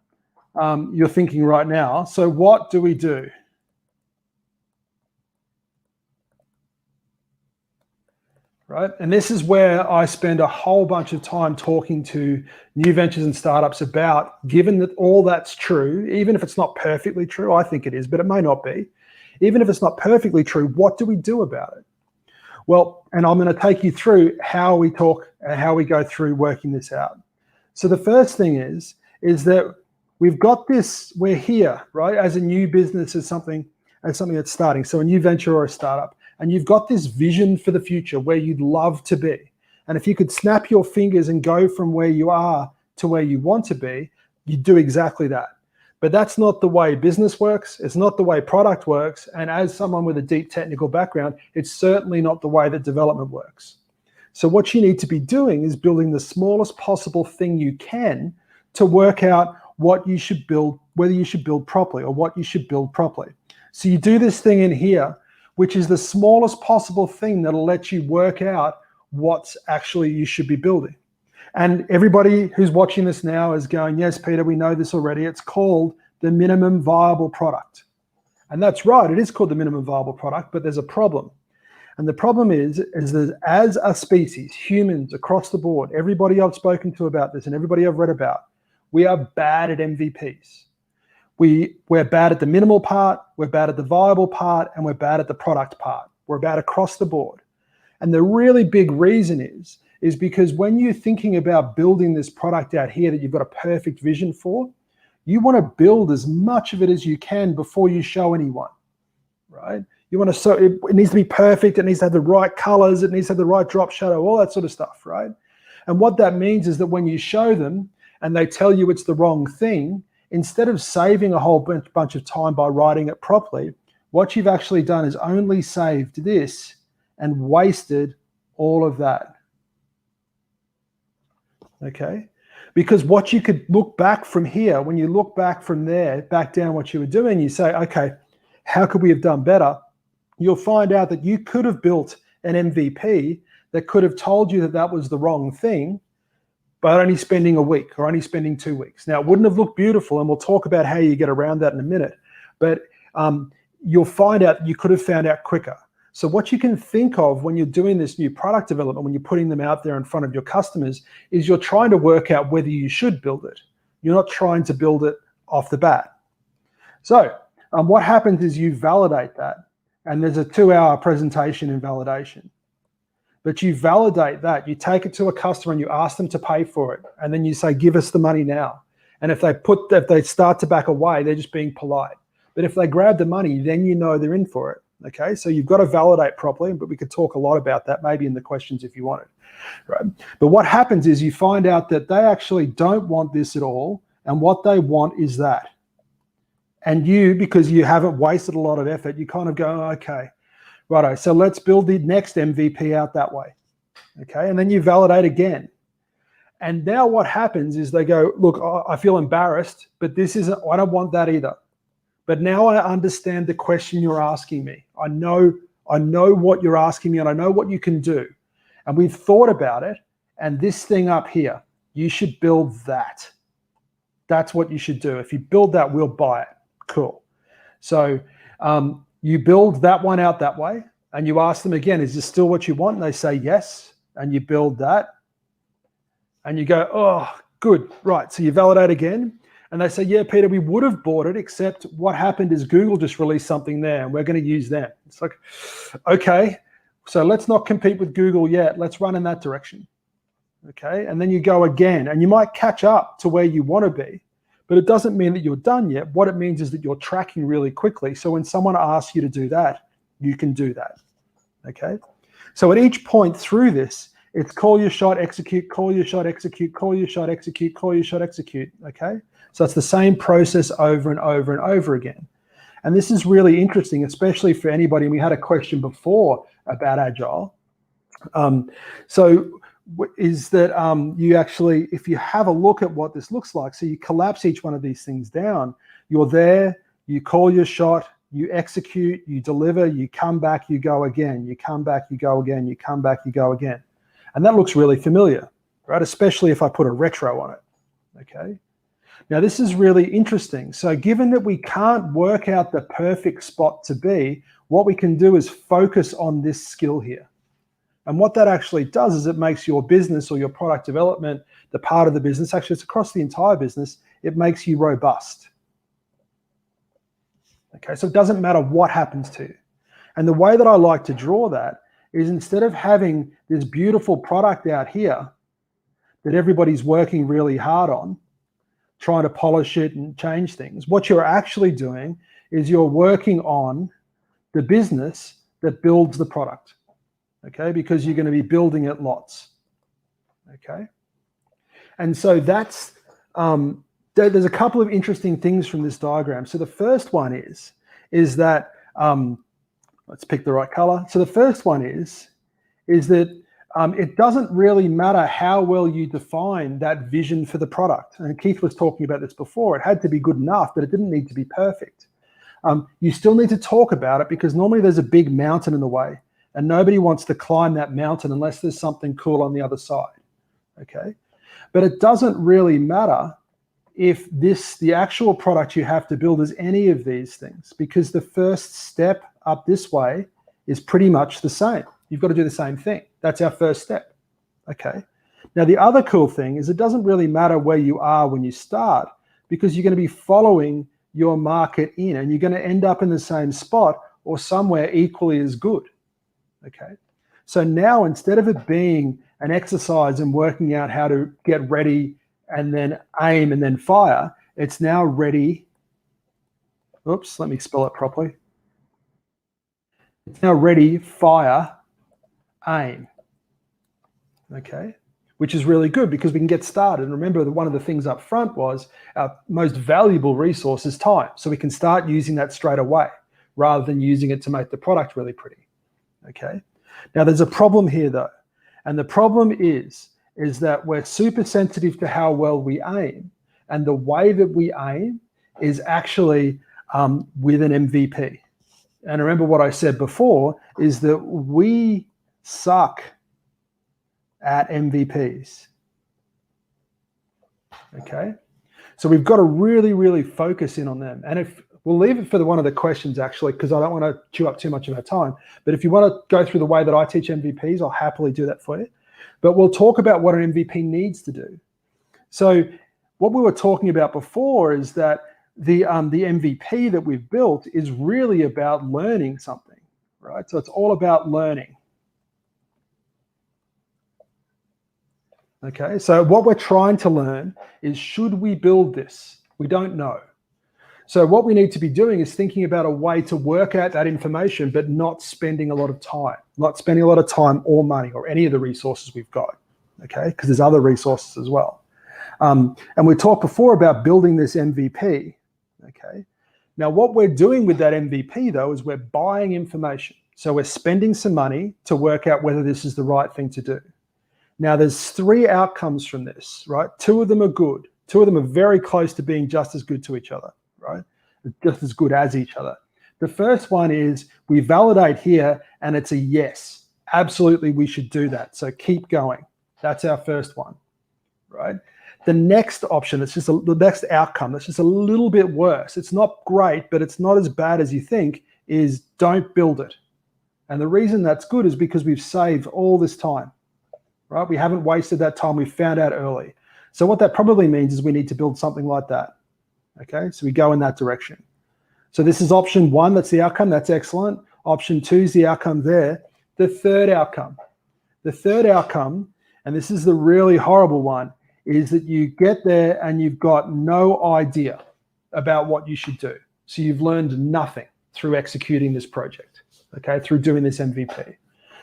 You're thinking right now, so what do we do? Right? And this is where I spend a whole bunch of time talking to new ventures and startups about, given that all that's true, even if it's not perfectly true, I think it is, but it may not be. Even if it's not perfectly true, what do we do about it? Well, and I'm going to take you through how we talk and how we go through working this out. So the first thing is that we've got this, we're here, right? As a new business, as something that's starting. So a new venture or a startup. And you've got this vision for the future where you'd love to be. And if you could snap your fingers and go from where you are to where you want to be, you'd do exactly that. But that's not the way business works. It's not the way product works. And as someone with a deep technical background, it's certainly not the way that development works. So what you need to be doing is building the smallest possible thing you can to work out what you should build, whether you should build properly or what you should build properly. So you do this thing in here, which is the smallest possible thing that'll let you work out what's actually you should be building. And everybody who's watching this now is going, yes, Peter, we know this already. It's called the minimum viable product. And that's right, it is called the minimum viable product, but there's a problem. And the problem is that as a species, humans across the board, everybody I've spoken to about this and everybody I've read about, we are bad at MVPs. We're bad at the minimal part, we're bad at the viable part, and we're bad at the product part. We're bad across the board. And the really big reason is because when you're thinking about building this product out here that you've got a perfect vision for, you want to build as much of it as you can before you show anyone, right? You want to, so it needs to be perfect. It needs to have the right colors. It needs to have the right drop shadow, all that sort of stuff, right? And what that means is that when you show them and they tell you it's the wrong thing, instead of saving a whole bunch of time by writing it properly, what you've actually done is only saved this and wasted all of that. Okay? Because what you could look back from here, when you look back from there, back down what you were doing, you say, okay, how could we have done better? You'll find out that you could have built an MVP that could have told you that that was the wrong thing, but only spending a week or only spending 2 weeks. Now, it wouldn't have looked beautiful, and we'll talk about how you get around that in a minute, but you'll find out you could have found out quicker. So what you can think of when you're doing this new product development, when you're putting them out there in front of your customers, is you're trying to work out whether you should build it. You're not trying to build it off the bat. So what happens is you validate that, and there's a 2-hour presentation in validation. But you validate that, you take it to a customer and you ask them to pay for it, and then you say, give us the money now. And if they start to back away, they're just being polite. But if they grab the money, then you know they're in for it. Okay, so you've got to validate properly, but we could talk a lot about that maybe in the questions if you wanted. Right? But what happens is you find out that they actually don't want this at all, and what they want is that. And you, because you haven't wasted a lot of effort, you kind of go, okay, righto, so let's build the next MVP out that way. Okay, and then you validate again. And now what happens is they go, look, I feel embarrassed, but this isn't, I don't want that either. But now I understand the question you're asking me. I know what you're asking me, and I know what you can do. And we've thought about it, and this thing up here, you should build that. That's what you should do. If you build that, we'll buy it. Cool. So you build that one out that way, and you ask them again, is this still what you want? And they say yes, and you build that. And you go, oh, good, right. So you validate again. And they say, yeah, Peter, we would have bought it, except what happened is Google just released something there, and we're going to use them. It's like, okay, so let's not compete with Google yet. Let's run in that direction. Okay, and then you go again, and you might catch up to where you want to be, but it doesn't mean that you're done yet. What it means is that you're tracking really quickly. So when someone asks you to do that, you can do that. Okay, so at each point through this, it's call your shot, execute, call your shot, execute, call your shot, execute, call your shot, execute. Okay. So it's the same process over and over and over again. And this is really interesting, especially for anybody. And we had a question before about Agile. Is that you actually, if you have a look at what this looks like, so you collapse each one of these things down, you're there, you call your shot, you execute, you deliver, you come back, you go again, you come back, you go again, you come back, you go again. And that looks really familiar, right? Especially if I put a retro on it, okay? Now, this is really interesting. So given that we can't work out the perfect spot to be, what we can do is focus on this skill here. And what that actually does is it makes your business or your product development, the part of the business, actually it's across the entire business, it makes you robust. Okay, so it doesn't matter what happens to you. And the way that I like to draw that is instead of having this beautiful product out here that everybody's working really hard on, trying to polish it and change things, what you're actually doing is you're working on the business that builds the product, okay? Because you're going to be building it lots, okay? And so that's, there's a couple of interesting things from this diagram. So the first one is that, let's pick the right color. So the first one is that it doesn't really matter how well you define that vision for the product. And Keith was talking about this before. It had to be good enough, but it didn't need to be perfect. You still need to talk about it because normally there's a big mountain in the way and nobody wants to climb that mountain unless there's something cool on the other side, okay? But it doesn't really matter if the actual product you have to build is any of these things, because the first step up this way is pretty much the same. You've got to do the same thing. That's our first step, okay? Now, the other cool thing is it doesn't really matter where you are when you start because you're going to be following your market in and you're going to end up in the same spot or somewhere equally as good, okay? So now instead of it being an exercise and working out how to get ready and then aim and then fire, it's now ready. Oops, let me spell it properly. It's now ready, fire, aim. Okay, which is really good because we can get started. And remember that one of the things up front was our most valuable resource is time. So we can start using that straight away rather than using it to make the product really pretty. Okay, now there's a problem here though. And the problem is that we're super sensitive to how well we aim. And the way that we aim is actually with an MVP. And remember what I said before is that we suck at MVPs. Okay, so we've got to really, really focus in on them. And if we'll leave it for one of the questions actually, because I don't want to chew up too much of our time. But if you want to go through the way that I teach MVPs, I'll happily do that for you. But we'll talk about what an MVP needs to do. So what we were talking about before is that the MVP that we've built is really about learning something, right? So it's all about learning. Okay, so what we're trying to learn is, should we build this? We don't know. So what we need to be doing is thinking about a way to work out that information, but not spending a lot of time, or money or any of the resources we've got, okay? Because there's other resources as well. And we talked before about building this MVP, okay? Now what we're doing with that MVP though is we're buying information. So we're spending some money to work out whether this is the right thing to do. Now there's 3 outcomes from this, right? 2 of them are good. 2 of them are very close to being just as good to each other, right? Just as good as each other. The first one is we validate here and it's a yes. Absolutely, we should do that. So keep going. That's our first one, right? The next option, the next outcome, that's just a little bit worse. It's not great, but it's not as bad as you think, is don't build it. And the reason that's good is because we've saved all this time, right? We haven't wasted that time. We found out early. So what that probably means is we need to build something like that. Okay, so we go in that direction. So this is option 1, that's the outcome, that's excellent. Option 2 is the outcome there. The third outcome, and this is the really horrible one, is that you get there and you've got no idea about what you should do. So you've learned nothing through executing this project, okay, through doing this MVP.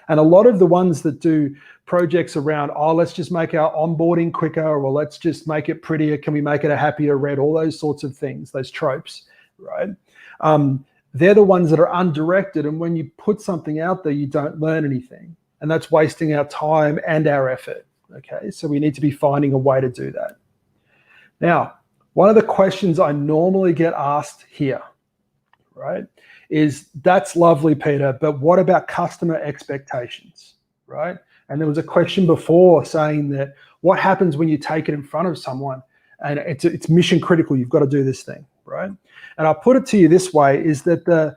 And a lot of the ones that do projects around, oh, let's just make our onboarding quicker, or let's just make it prettier, can we make it a happier red, all those sorts of things, those tropes, right? They're the ones that are undirected, and when you put something out there, you don't learn anything. And that's wasting our time and our effort, okay? So we need to be finding a way to do that. Now, one of the questions I normally get asked here, right, is, that's lovely, Peter, but what about customer expectations, right? And there was a question before saying that what happens when you take it in front of someone and it's mission critical, you've got to do this thing, right? And I'll put it to you this way, is that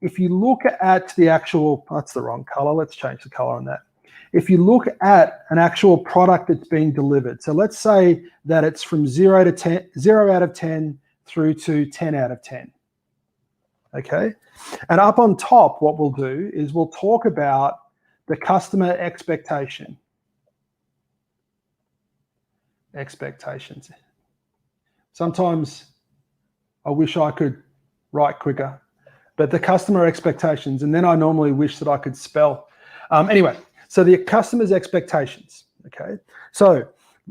if you look at the actual, that's the wrong color, let's change the color on that. If you look at an actual product that's being delivered, so let's say that it's from 0 out of 10 through to 10 out of 10. Okay, and up on top, what we'll do is we'll talk about the customer expectations. Sometimes I wish I could write quicker, but the customer expectations, and then I normally wish that I could spell. Anyway, so the customer's expectations, okay? So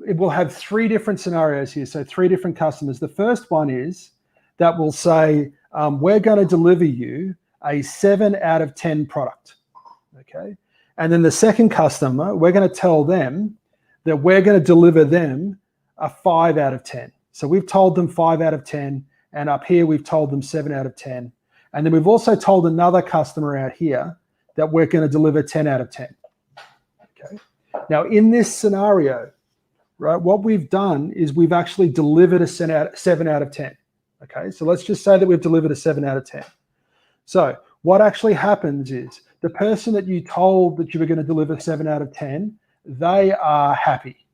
it will have 3 different scenarios here, so 3 different customers. The first one is that will say, we're going to deliver you a 7 out of 10 product, okay? And then the second customer, we're going to tell them that we're going to deliver them a 5 out of 10. So we've told them 5 out of 10, and up here we've told them 7 out of 10. And then we've also told another customer out here that we're going to deliver 10 out of 10, okay? Now in this scenario, right, what we've done is we've actually delivered a 7 out of 10. Okay, so let's just say that we've delivered a 7 out of 10. So what actually happens is the person that you told that you were going to deliver 7 out of 10, they are happy.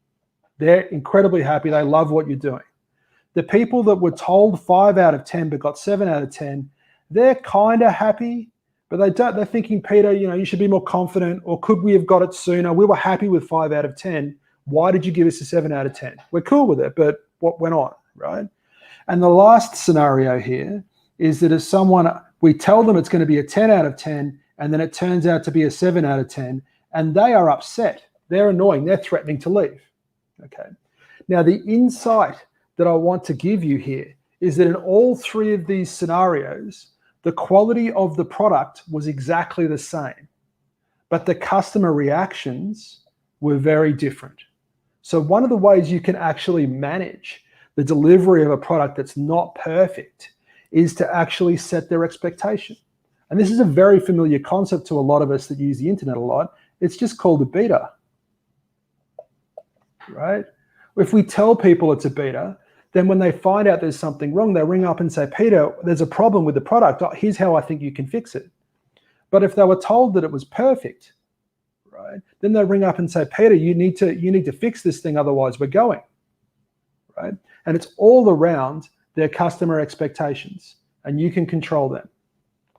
They're incredibly happy. They love what you're doing. The people that were told 5 out of 10 but got 7 out of 10, they're kind of happy, But they're thinking, Peter, you should be more confident, or could we have got it sooner? We were happy with 5 out of 10. Why did you give us a 7 out of 10? We're cool with it, but what went on, right? And the last scenario here is that if we tell them it's going to be a 10 out of 10, and then it turns out to be a 7 out of 10, and they are upset, they're annoying, they're threatening to leave, okay? Now, the insight that I want to give you here is that in all 3 of these scenarios, the quality of the product was exactly the same, but the customer reactions were very different. So one of the ways you can actually manage the delivery of a product that's not perfect is to actually set their expectation. And this is a very familiar concept to a lot of us that use the internet a lot. It's just called a beta, right? If we tell people it's a beta, then when they find out there's something wrong, they ring up and say, Peter, there's a problem with the product. Here's how I think you can fix it. But if they were told that it was perfect, right, then they ring up and say, Peter, you need to fix this thing, otherwise we're going, right? And it's all around their customer expectations, and you can control them.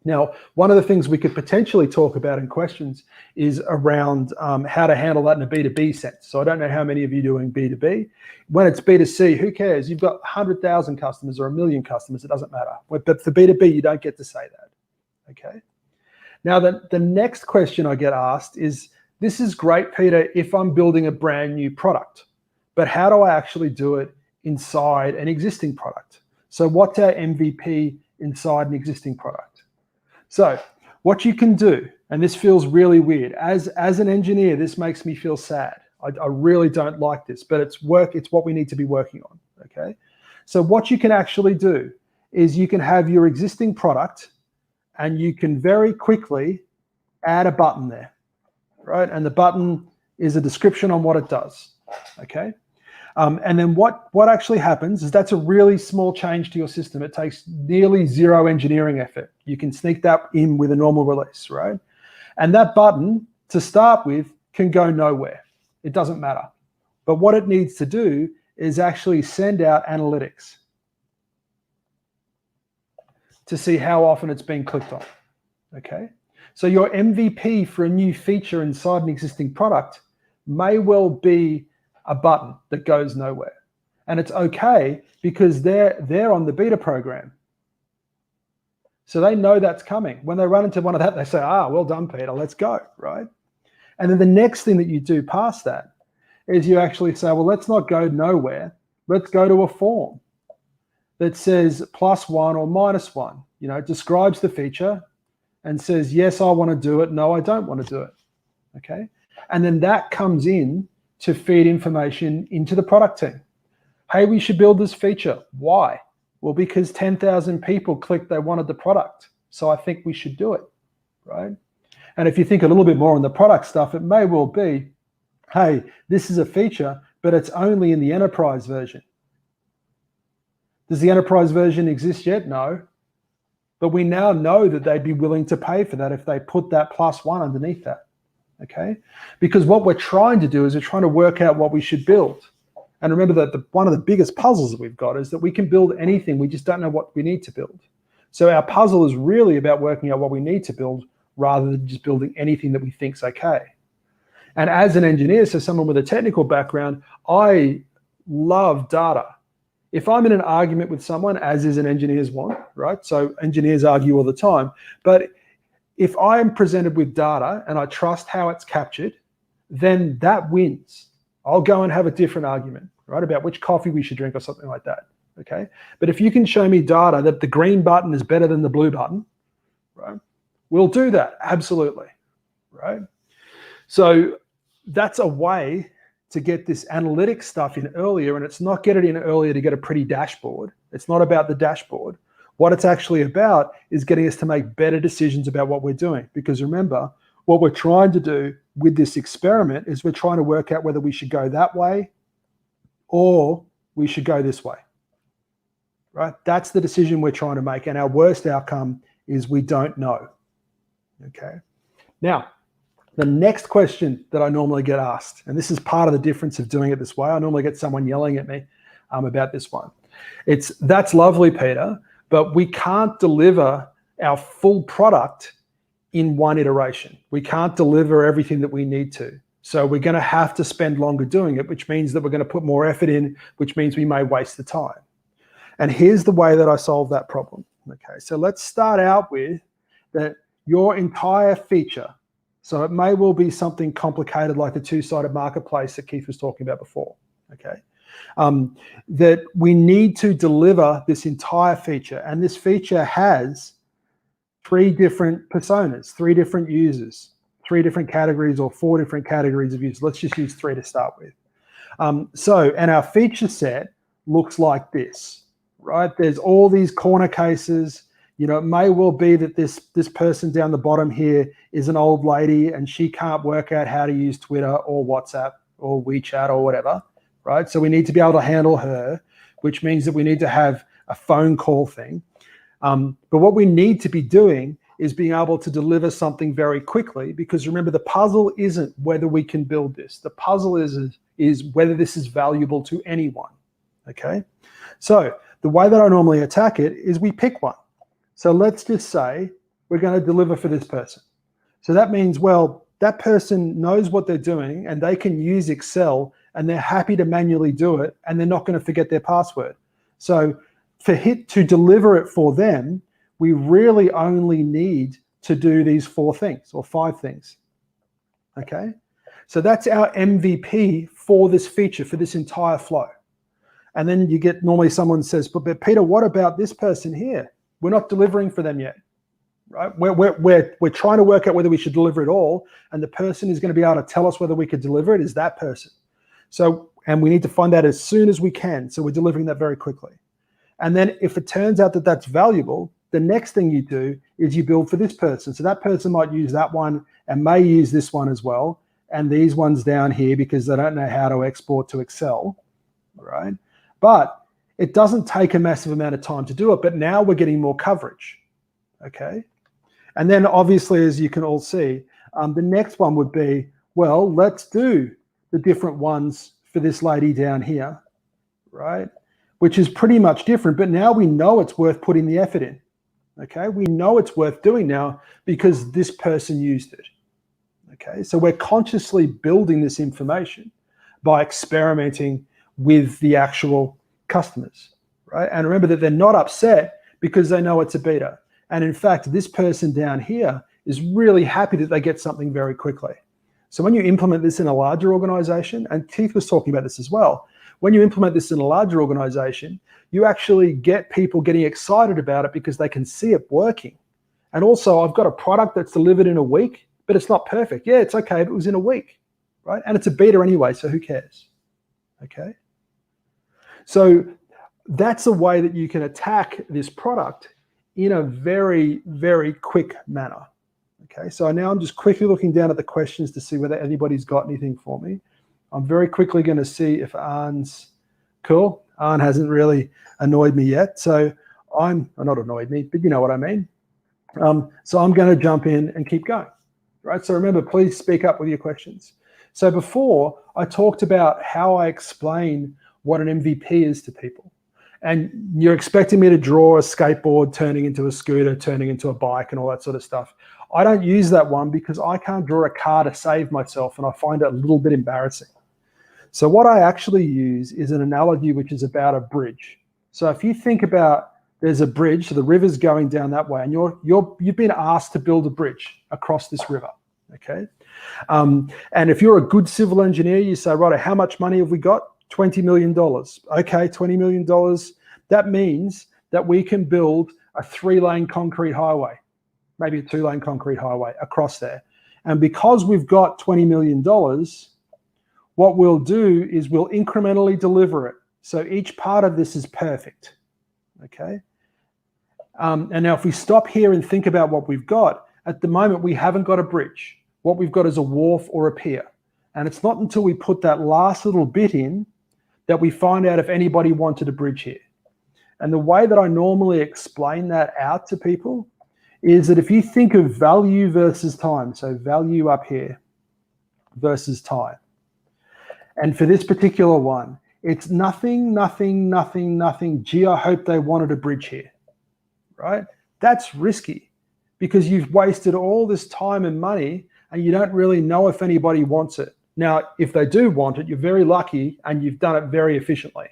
Now, one of the things we could potentially talk about in questions is around how to handle that in a B2B sense. So I don't know how many of you are doing B2B. When it's B2C, who cares? You've got 100,000 customers or 1 million customers, it doesn't matter. But for B2B, you don't get to say that, okay? Now, the next question I get asked is, this is great, Peter, if I'm building a brand new product, but how do I actually do it inside an existing product? So what's our MVP inside an existing product? So what you can do, and this feels really weird, as an engineer, this makes me feel sad. I really don't like this, but it's what we need to be working on, okay? So what you can actually do is you can have your existing product and you can very quickly add a button there, right? And the button is a description on what it does, okay? And then what actually happens is that's a really small change to your system. It takes nearly 0 engineering effort. You can sneak that in with a normal release, right? And that button, to start with, can go nowhere. It doesn't matter. But what it needs to do is actually send out analytics to see how often it's been clicked on, okay? So your MVP for a new feature inside an existing product may well be a button that goes nowhere. And it's okay because they're on the beta program. So they know that's coming. When they run into one of that, they say, well done, Peter, let's go, right? And then the next thing that you do past that is you actually say, well, let's not go nowhere. Let's go to a form that says +1 or -1, it describes the feature and says, yes, I want to do it. No, I don't want to do it, okay? And then that comes in to feed information into the product team. Hey, we should build this feature. Why? Well, because 10,000 people clicked they wanted the product. So I think we should do it, right? And if you think a little bit more on the product stuff, it may well be, hey, this is a feature, but it's only in the enterprise version. Does the enterprise version exist yet? No. But we now know that they'd be willing to pay for that if they put that +1 underneath that. Okay, because what we're trying to do is we're trying to work out what we should build. And remember that one of the biggest puzzles that we've got is that we can build anything, we just don't know what we need to build. So our puzzle is really about working out what we need to build rather than just building anything that we think's okay. And as an engineer, so someone with a technical background, I love data. If I'm in an argument with someone, as is an engineer's want, right? So engineers argue all the time, but if I am presented with data and I trust how it's captured, then that wins. I'll go and have a different argument, right, about which coffee we should drink or something like that, okay? But if you can show me data that the green button is better than the blue button, right, we'll do that, absolutely, right? So that's a way to get this analytics stuff in earlier, and it's not get it in earlier to get a pretty dashboard. It's not about the dashboard. What it's actually about is getting us to make better decisions about what we're doing. Because remember, what we're trying to do with this experiment is we're trying to work out whether we should go that way or we should go this way, right? That's the decision we're trying to make. And our worst outcome is we don't know, okay? Now, the next question that I normally get asked, and this is part of the difference of doing it this way, I normally get someone yelling at me about this one. It's, that's lovely, Peter, but we can't deliver our full product in one iteration. We can't deliver everything that we need to. So we're going to have to spend longer doing it, which means that we're going to put more effort in, which means we may waste the time. And here's the way that I solve that problem. Okay, so let's start out with that your entire feature. So it may well be something complicated like the two-sided marketplace that Keith was talking about before. Okay, that we need to deliver this entire feature, and this feature has 3 different personas, 3 different users, 3 different categories, or 4 different categories of users. Let's just use 3 to start with. And our feature set looks like this, right? There's all these corner cases. You know, it may well be that this person down the bottom here is an old lady and she can't work out how to use Twitter or WhatsApp or WeChat or whatever, right? So we need to be able to handle her, which means that we need to have a phone call thing. But what we need to be doing is being able to deliver something very quickly, because remember, the puzzle isn't whether we can build this. The puzzle is whether this is valuable to anyone, okay? So the way that I normally attack it is we pick one. So let's just say we're going to deliver for this person. So that means, well, that person knows what they're doing and they can use Excel and they're happy to manually do it and they're not going to forget their password. So to deliver it for them, we really only need to do these 4 things or 5 things, okay? So that's our MVP for this feature, for this entire flow. And then you get, normally someone says, but Peter, what about this person here? We're not delivering for them yet, right? We're trying to work out whether we should deliver it all, and the person who's going to be able to tell us whether we could deliver it is that person. So, and we need to find that as soon as we can, so we're delivering that very quickly. And then if it turns out that that's valuable, the next thing you do is you build for this person. So that person might use that one and may use this one as well, and these ones down here because they don't know how to export to Excel, right? But it doesn't take a massive amount of time to do it, but now we're getting more coverage, okay? And then obviously, as you can all see, the next one would be, well, let's do the different ones for this lady down here, right? Which is pretty much different, but now we know it's worth putting the effort in, okay? We know it's worth doing now because this person used it, okay? So we're consciously building this information by experimenting with the actual customers, right? And remember that they're not upset because they know it's a beta. And in fact, this person down here is really happy that they get something very quickly. So when you implement this in a larger organization, and Keith was talking about this as well, when you implement this in a larger organization, you actually get people getting excited about it because they can see it working. And also, I've got a product that's delivered in a week, but it's not perfect. Yeah, it's okay if it was in a week, right? And it's a beta anyway, so who cares, okay? So that's a way that you can attack this product in a very, very quick manner. Okay, so now I'm just quickly looking down at the questions to see whether anybody's got anything for me. I'm very quickly going to see if Arne's cool. Arne hasn't really annoyed me yet. So not annoyed me, but you know what I mean. So I'm going to jump in and keep going. Right, so remember, please speak up with your questions. So before, I talked about how I explain what an MVP is to people. And you're expecting me to draw a skateboard turning into a scooter, turning into a bike and all that sort of stuff. I don't use that one because I can't draw a car to save myself and I find it a little bit embarrassing. So what I actually use is an analogy which is about a bridge. So if you think about there's a bridge, so the river's going down that way, and you've been asked to build a bridge across this river, okay? And if you're a good civil engineer, you say, right, how much money have we got? $20 million. Okay, $20 million. That means that we can build a 3-lane concrete highway, maybe a 2-lane concrete highway across there. And because we've got $20 million, what we'll do is we'll incrementally deliver it. So each part of this is perfect, okay? And now if we stop here and think about what we've got, at the moment we haven't got a bridge. What we've got is a wharf or a pier. And it's not until we put that last little bit in that we find out if anybody wanted a bridge here. And the way that I normally explain that out to people is that if you think of value versus time, so value up here versus time. And for this particular one, it's nothing, nothing, nothing, nothing. Gee, I hope they wanted a bridge here, right? That's risky because you've wasted all this time and money and you don't really know if anybody wants it. Now, if they do want it, you're very lucky and you've done it very efficiently.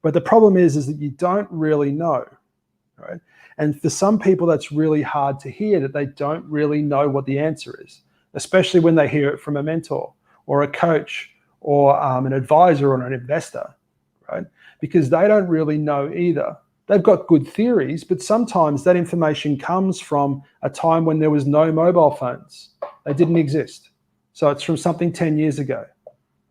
But the problem is that you don't really know, right? And for some people, that's really hard to hear, that they don't really know what the answer is, especially when they hear it from a mentor or a coach or an advisor or an investor, right? Because they don't really know either. They've got good theories, but sometimes that information comes from a time when there was no mobile phones. They didn't exist. So it's from something 10 years ago,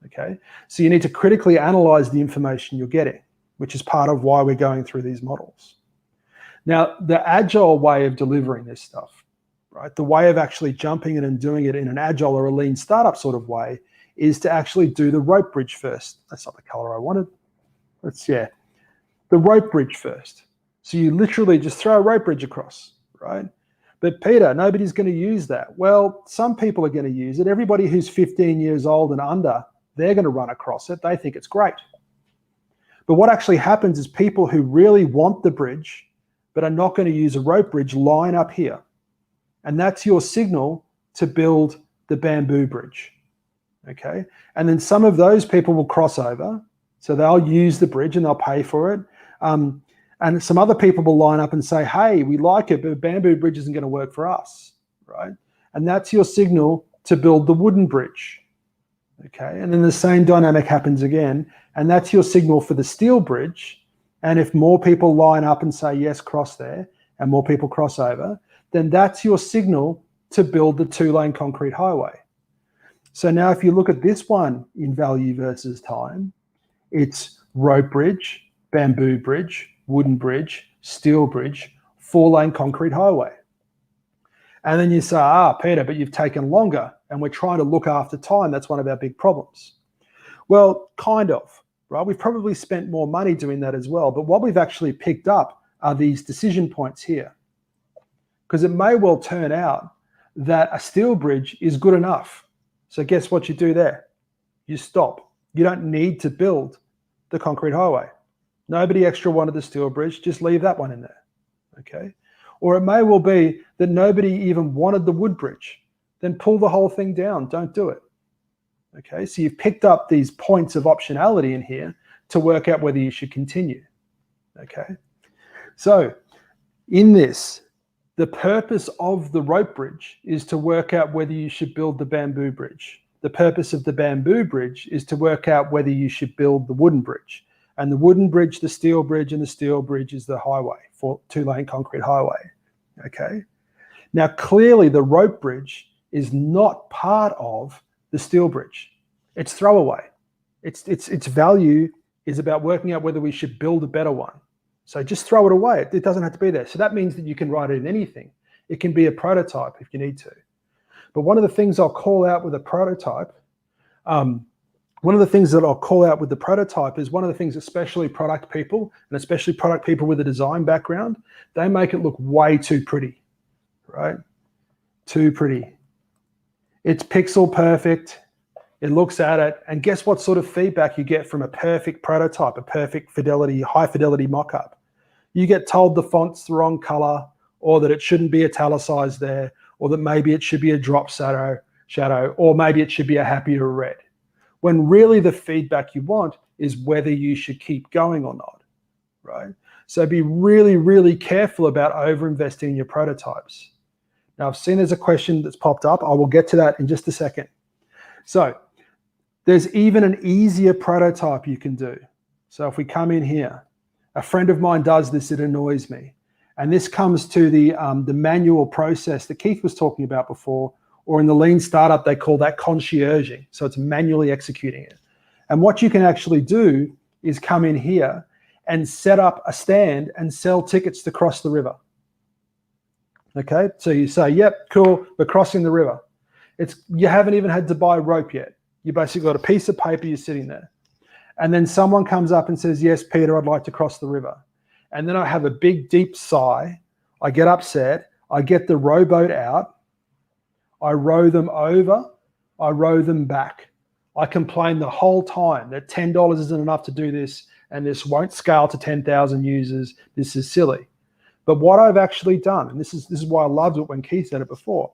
okay? So you need to critically analyze the information you're getting, which is part of why we're going through these models. Now, the agile way of delivering this stuff, right? The way of actually jumping in and doing it in an agile or a lean startup sort of way is to actually do the rope bridge first. That's not the color I wanted. The rope bridge first. So you literally just throw a rope bridge across, right? But Peter, nobody's going to use that. Well, some people are going to use it. Everybody who's 15 years old and under, they're going to run across it. They think it's great. But what actually happens is people who really want the bridge but are not going to use a rope bridge line up here. And that's your signal to build the bamboo bridge, okay? And then some of those people will cross over. So they'll use the bridge and they'll pay for it. And some other people will line up and say, hey, we like it, but bamboo bridge isn't going to work for us, right? And that's your signal to build the wooden bridge, okay? And then the same dynamic happens again, and that's your signal for the steel bridge. And if more people line up and say, yes, cross there, and more people cross over, then that's your signal to build the 2-lane concrete highway. So now if you look at this one in value versus time, it's rope bridge, bamboo bridge, wooden bridge, steel bridge, 4-lane concrete highway. And then you say, Peter, but you've taken longer and we're trying to look after time. That's one of our big problems. Well, kind of, right? We've probably spent more money doing that as well. But what we've actually picked up are these decision points here. Because it may well turn out that a steel bridge is good enough. So guess what you do there? You stop. You don't need to build the concrete highway. Nobody extra wanted the steel bridge, just leave that one in there, okay? Or it may well be that nobody even wanted the wood bridge. Then pull the whole thing down, don't do it, okay? So you've picked up these points of optionality in here to work out whether you should continue, okay? So in this, the purpose of the rope bridge is to work out whether you should build the bamboo bridge. The purpose of the bamboo bridge is to work out whether you should build the wooden bridge. And the wooden bridge, the steel bridge, and the steel bridge is the highway, for 2-lane concrete highway, okay? Now, clearly the rope bridge is not part of the steel bridge. It's throwaway. Its value is about working out whether we should build a better one. So just throw it away. It doesn't have to be there. So that means that you can write it in anything. It can be a prototype if you need to. But one of the things I'll call out with a prototype, one of the things that I'll call out with the prototype is one of the things, especially product people, and especially product people with a design background, they make it look way too pretty, right? Too pretty. It's pixel perfect. It looks at it, and guess what sort of feedback you get from a perfect prototype, a perfect fidelity, high fidelity mock-up? You get told the font's the wrong color, or that it shouldn't be italicized there, or that maybe it should be a drop shadow, or maybe it should be a happier red. When really the feedback you want is whether you should keep going or not, right? So be really, really careful about over-investing in your prototypes. Now, I've seen there's a question that's popped up. I will get to that in just a second. So there's even an easier prototype you can do. So if we come in here, a friend of mine does this, it annoys me. And this comes to the manual process that Keith was talking about before, or in the lean startup, they call that concierging. So it's manually executing it. And what you can actually do is come in here and set up a stand and sell tickets to cross the river. Okay, so you say, yep, cool, we're crossing the river. You haven't even had to buy rope yet. You basically got a piece of paper, you're sitting there. And then someone comes up and says, yes, Peter, I'd like to cross the river. And then I have a big, deep sigh. I get upset. I get the rowboat out. I row them over, I row them back. I complain the whole time that $10 isn't enough to do this, and this won't scale to 10,000 users. This is silly. But what I've actually done, and this is why I loved it when Keith said it before,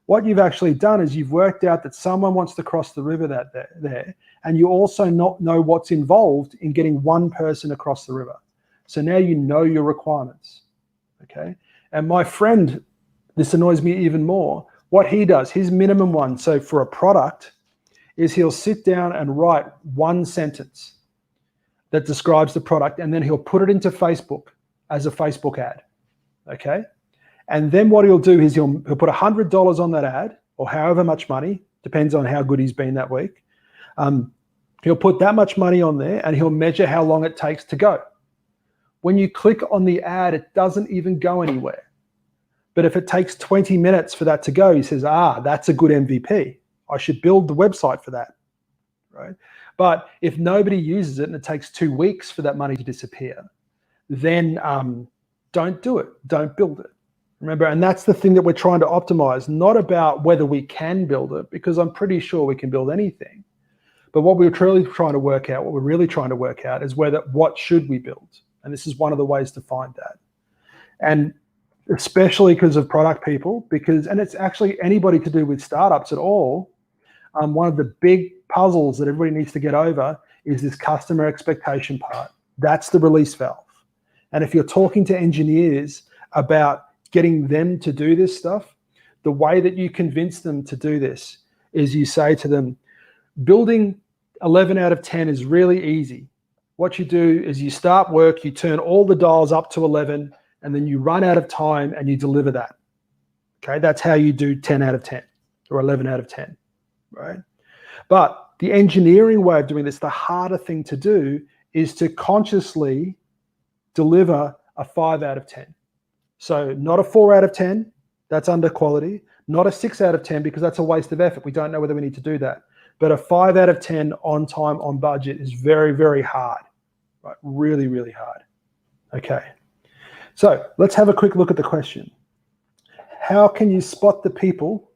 what you've actually done is you've worked out that someone wants to cross the river there, and you also not know what's involved in getting one person across the river. So now you know your requirements, okay? And my friend, this annoys me even more, what he does, his minimum one, so for a product, is he'll sit down and write one sentence that describes the product, and then he'll put it into Facebook as a Facebook ad, okay? And then what he'll do is he'll put $100 on that ad, or however much money, depends on how good he's been that week. He'll put that much money on there, and he'll measure how long it takes to go. When you click on the ad, it doesn't even go anywhere. But if it takes 20 minutes for that to go, he says, that's a good MVP. I should build the website for that, right? But if nobody uses it and it takes 2 weeks for that money to disappear, then don't do it. Don't build it. Remember, and that's the thing that we're trying to optimize, not about whether we can build it, because I'm pretty sure we can build anything. But what we're really trying to work out is what should we build? And this is one of the ways to find that. And especially because of product people, and it's actually anybody to do with startups at all, one of the big puzzles that everybody needs to get over is this customer expectation part. That's the release valve. And if you're talking to engineers about getting them to do this stuff, the way that you convince them to do this is you say to them, building 11 out of 10 is really easy. What you do is you start work, you turn all the dials up to 11, and then you run out of time and you deliver that. Okay, that's how you do 10 out of 10 or 11 out of 10, right? But the engineering way of doing this, the harder thing to do is to consciously deliver a 5 out of 10. So not a 4 out of 10, that's under quality, not a 6 out of 10 because that's a waste of effort. We don't know whether we need to do that. But a 5 out of 10 on time, on budget is very, very hard, right? Really, really hard. Okay. So let's have a quick look at the question. How can you spot the people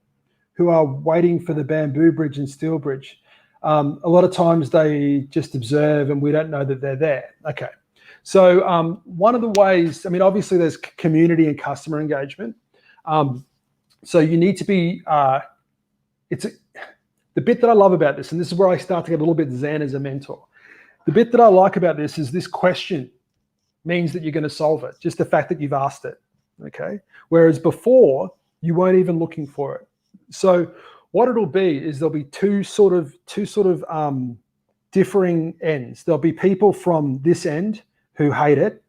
who are waiting for the bamboo bridge and steel bridge? A lot of times they just observe and we don't know that they're there. Okay. So one of the ways, I mean, obviously there's community and customer engagement. So you need to be, the bit that I love about this, and this is where I start to get a little bit zen as a mentor. The bit that I like about this is this question means that you're going to solve it, just the fact that you've asked it, okay? Whereas before, you weren't even looking for it. So what it'll be is there'll be two sort of differing ends. There'll be people from this end who hate it,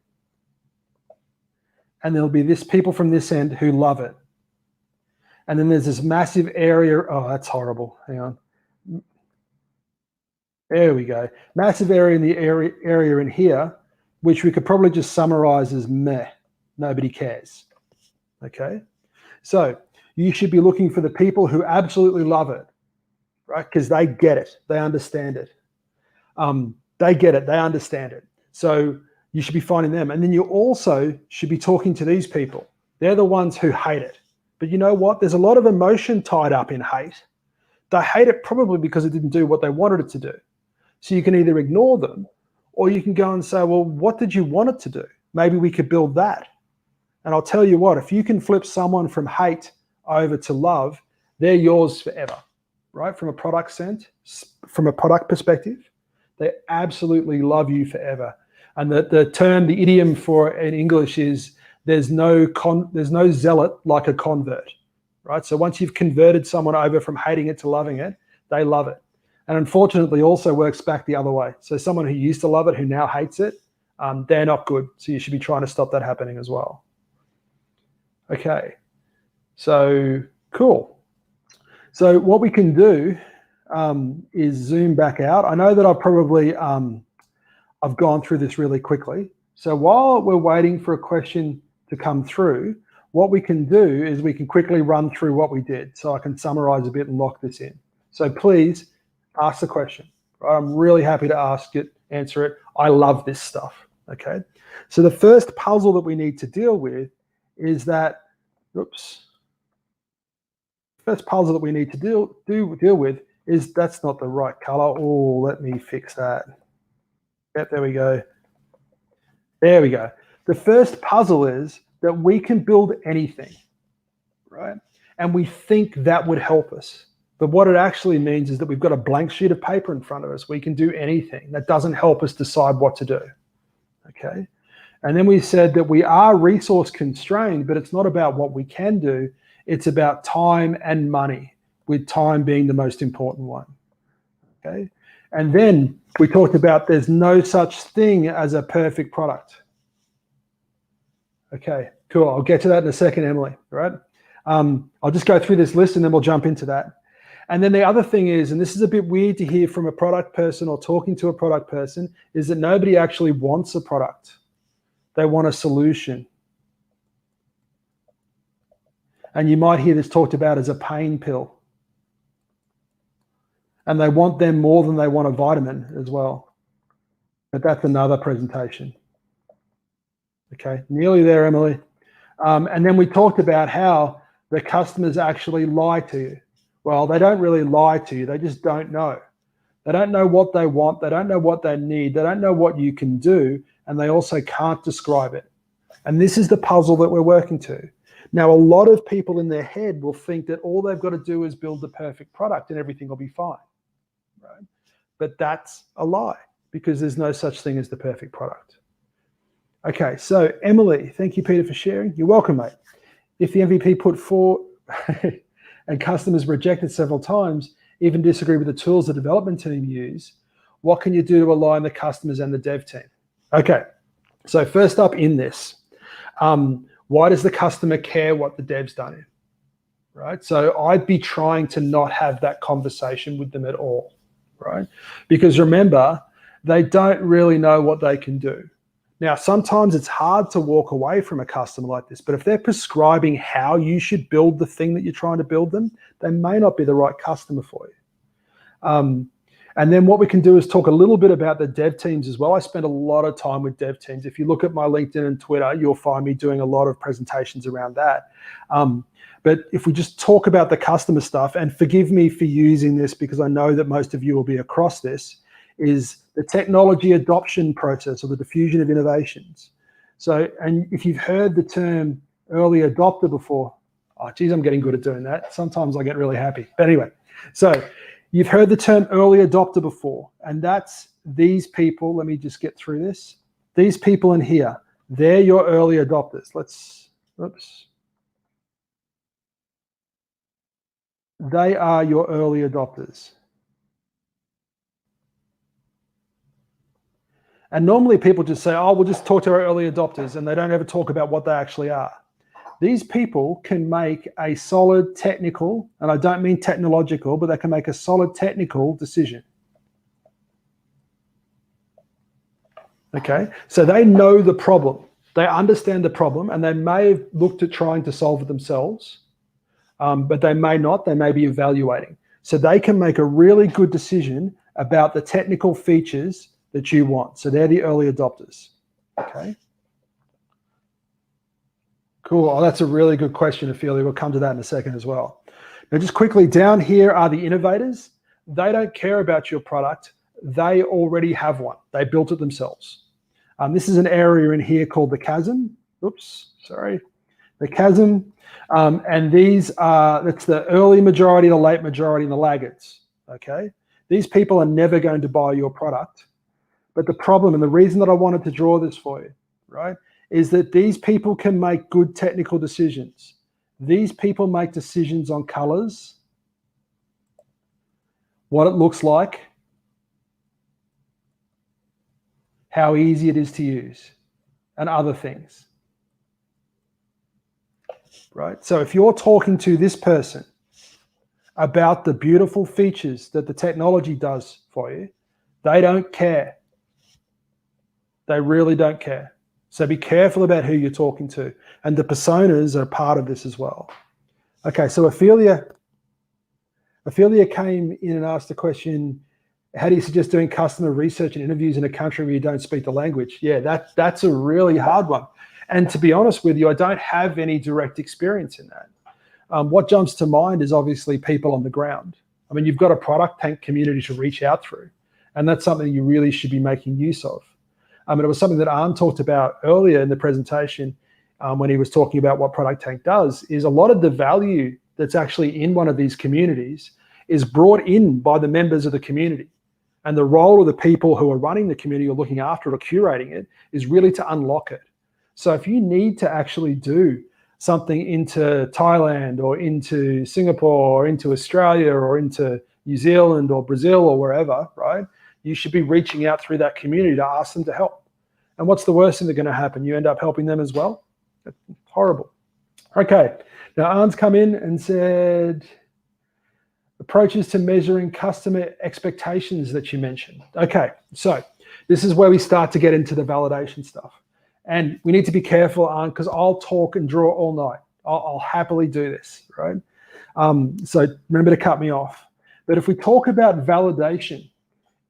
and there'll be people from this end who love it. And then there's this massive area. Oh, that's horrible. Hang on. There we go. Massive area in the area in here, which we could probably just summarize as meh. Nobody cares. Okay. So you should be looking for the people who absolutely love it, right? Because they get it. They understand it. They get it. They understand it. So you should be finding them. And then you also should be talking to these people. They're the ones who hate it. But you know what? There's a lot of emotion tied up in hate. They hate it probably because it didn't do what they wanted it to do. So you can either ignore them or you can go and say, well, what did you want it to do? Maybe we could build that. And I'll tell you what, if you can flip someone from hate over to love, they're yours forever, right? From a product perspective, they absolutely love you forever. And the idiom for in English is there's no zealot like a convert, right? So once you've converted someone over from hating it to loving it, they love it. And unfortunately also works back the other way. So someone who used to love it, who now hates it, they're not good. So you should be trying to stop that happening as well. Okay, so cool. So what we can do is zoom back out. I know that I've probably, I've gone through this really quickly. So while we're waiting for a question to come through, what we can do is we can quickly run through what we did so I can summarize a bit and lock this in. So please ask the question, right? I'm really happy to answer it. I love this stuff, okay? So the first puzzle that we need to deal with is that, first puzzle that we need to deal with is that's not the right color. Oh, let me fix that. Yep, there we go. There we go. The first puzzle is that we can build anything, right? And we think that would help us. But what it actually means is that we've got a blank sheet of paper in front of us. We can do anything. That doesn't help us decide what to do, okay? And then we said that we are resource constrained, but it's not about what we can do. It's about time and money, with time being the most important one, okay? And then we talked about there's no such thing as a perfect product. Okay, cool. I'll get to that in a second, Emily, right? I'll just go through this list and then we'll jump into that. And then the other thing is, and this is a bit weird to hear from a product person or talking to a product person, is that nobody actually wants a product. They want a solution. And you might hear this talked about as a pain pill. And they want them more than they want a vitamin as well. But that's another presentation. Okay, nearly there, Emily. And then we talked about how the customers actually lie to you. Well, they don't really lie to you. They just don't know. They don't know what they want. They don't know what they need. They don't know what you can do. And they also can't describe it. And this is the puzzle that we're working to. Now, a lot of people in their head will think that all they've got to do is build the perfect product and everything will be fine, right? But that's a lie, because there's no such thing as the perfect product. Okay, so Emily, thank you, Peter, for sharing. You're welcome, mate. If the MVP put forward and customers rejected several times, even disagree with the tools the development team use, what can you do to align the customers and the dev team? Okay, so first up in this, why does the customer care what the dev's done? Right? So I'd be trying to not have that conversation with them at all, right? Because remember, they don't really know what they can do. Now, sometimes it's hard to walk away from a customer like this, but if they're prescribing how you should build the thing that you're trying to build them, they may not be the right customer for you. And then what we can do is talk a little bit about the dev teams as well. I spend a lot of time with dev teams. If you look at my LinkedIn and Twitter, you'll find me doing a lot of presentations around that. But if we just talk about the customer stuff, and forgive me for using this because I know that most of you will be across this, is the technology adoption process or the diffusion of innovations. So, and if you've heard the term early adopter before, oh, geez, I'm getting good at doing that. Sometimes I get really happy. But anyway, so you've heard the term early adopter before, and that's these people. Let me just get through this. These people in here, they're your early adopters. Oops. They are your early adopters. And normally people just say, oh, we'll just talk to our early adopters, and they don't ever talk about what they actually are. These people can make a solid technical, and I don't mean technological, but they can make a solid technical decision. Okay, so they know the problem. They understand the problem, and they may have looked at trying to solve it themselves, but they may not. They may be evaluating. So they can make a really good decision about the technical features that you want. So they're the early adopters. Okay. Cool. Oh, that's a really good question, Ophelia. We'll come to that in a second as well. Now, just quickly, down here are the innovators. They don't care about your product. They already have one. They built it themselves. This is an area in here called the chasm. Oops, sorry. The chasm. And these are, that's the early majority, the late majority, and the laggards. Okay. These people are never going to buy your product. But the problem, and the reason that I wanted to draw this for you, right, is that these people can make good technical decisions. These people make decisions on colors, what it looks like, how easy it is to use, and other things, right? So if you're talking to this person about the beautiful features that the technology does for you, they don't care. They really don't care. So be careful about who you're talking to. And the personas are part of this as well. Okay, so Ophelia came in and asked the question, how do you suggest doing customer research and interviews in a country where you don't speak the language? Yeah, that's a really hard one. And to be honest with you, I don't have any direct experience in that. What jumps to mind is obviously people on the ground. I mean, you've got a ProductTank community to reach out through. And that's something you really should be making use of. And it was something that Arne talked about earlier in the presentation. when he was talking about what ProductTank does, is a lot of the value that's actually in one of these communities is brought in by the members of the community. And the role of the people who are running the community or looking after it or curating it is really to unlock it. So if you need to actually do something into Thailand or into Singapore or into Australia or into New Zealand or Brazil or wherever, right, you should be reaching out through that community to ask them to help. And what's the worst thing that's going to happen? You end up helping them as well? That's horrible. Okay, now Arn's come in and said, approaches to measuring customer expectations that you mentioned. Okay, so this is where we start to get into the validation stuff. And we need to be careful, Arn, because I'll talk and draw all night. I'll happily do this, right? So remember to cut me off. But if we talk about validation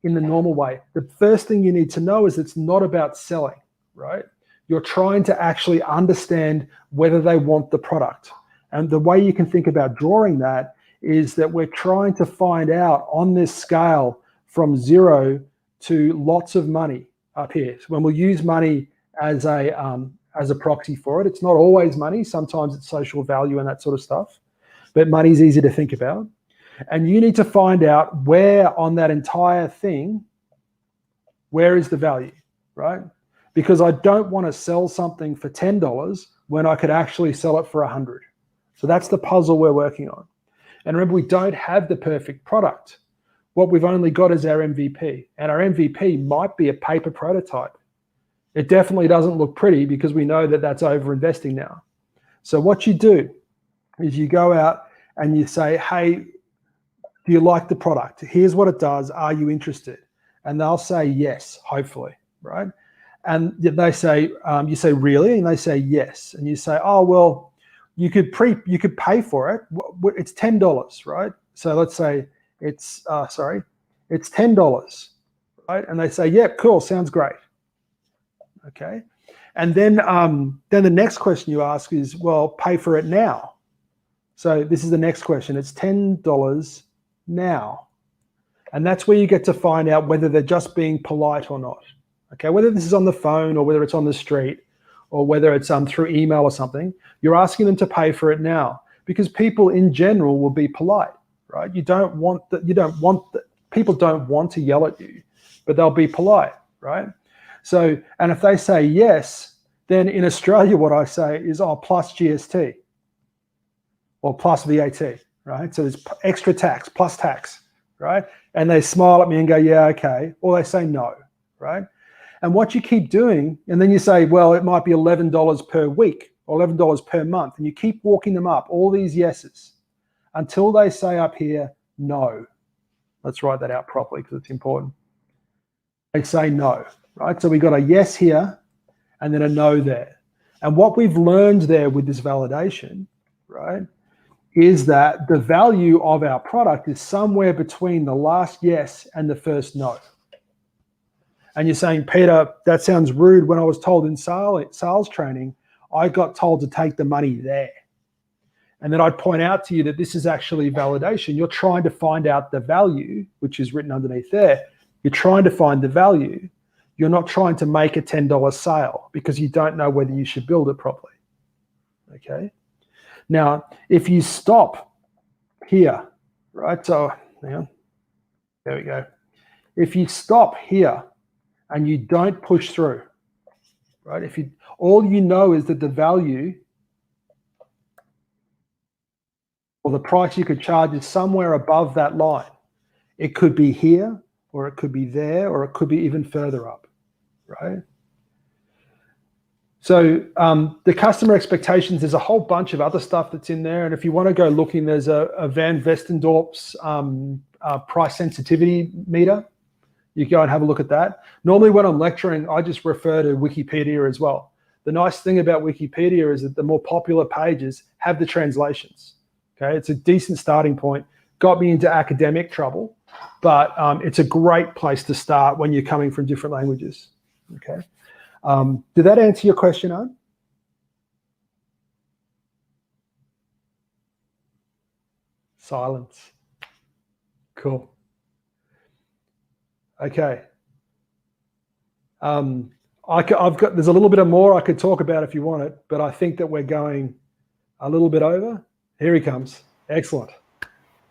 in the normal way, the first thing you need to know is it's not about selling, right? You're trying to actually understand whether they want the product. And the way you can think about drawing that is that we're trying to find out on this scale from 0 to lots of money up here. So when we'll use money as a proxy for it, it's not always money. Sometimes it's social value and that sort of stuff. But money's easy to think about. And you need to find out where on that entire thing, where is the value, right? Because I don't want to sell something for $10 when I could actually sell it for $100. So that's the puzzle we're working on. And remember, we don't have the perfect product. What we've only got is our MVP. And our MVP might be a paper prototype. It definitely doesn't look pretty because we know that that's over-investing now. So what you do is you go out and you say, hey, do you like the product? Here's what it does. Are you interested? And they'll say yes, hopefully, right? And they say, you say, really? And they say yes. And you say, oh, well, you could pay for it. It's $10, right? So let's say it's $10, right? And they say, yeah, cool, sounds great. Okay. And then the next question you ask is, well, pay for it now. So this is the next question. It's $10 now. And that's where you get to find out whether they're just being polite or not. Okay, whether this is on the phone or whether it's on the street or whether it's through email or something, you're asking them to pay for it now because people in general will be polite, right? People don't want to yell at you, but they'll be polite, right? So, and if they say yes, then in Australia, what I say is, oh, plus GST or plus VAT, right? So there's extra tax, plus tax, right? And they smile at me and go, yeah, okay. Or they say no, right? And what you keep doing, and then you say, well, it might be $11 per week or $11 per month. And you keep walking them up, all these yeses, until they say up here, no. Let's write that out properly because it's important. They say no, right? So we got a yes here and then a no there. And what we've learned there with this validation, right, is that the value of our product is somewhere between the last yes and the first no. And you're saying, Peter, that sounds rude. When I was told in sales training, I got told to take the money there. And then I'd point out to you that this is actually validation. You're trying to find out the value, which is written underneath there. You're trying to find the value. You're not trying to make a $10 sale because you don't know whether you should build it properly. Okay. Now, if you stop here, right? So, hang on. There we go. If you stop here, and you don't push through, right? All you know is that the value or the price you could charge is somewhere above that line. It could be here, or it could be there, or it could be even further up, right? So the customer expectations, there's a whole bunch of other stuff that's in there. And if you want to go looking, there's a Van Westendorp's price sensitivity meter. You go and have a look at that. Normally when I'm lecturing, I just refer to Wikipedia as well. The nice thing about Wikipedia is that the more popular pages have the translations. Okay, it's a decent starting point. Got me into academic trouble, but it's a great place to start when you're coming from different languages. Okay, did that answer your question, Anne? Silence. Cool. Okay. There's a little bit of more I could talk about if you want it, but I think that we're going a little bit over. Here he comes. Excellent.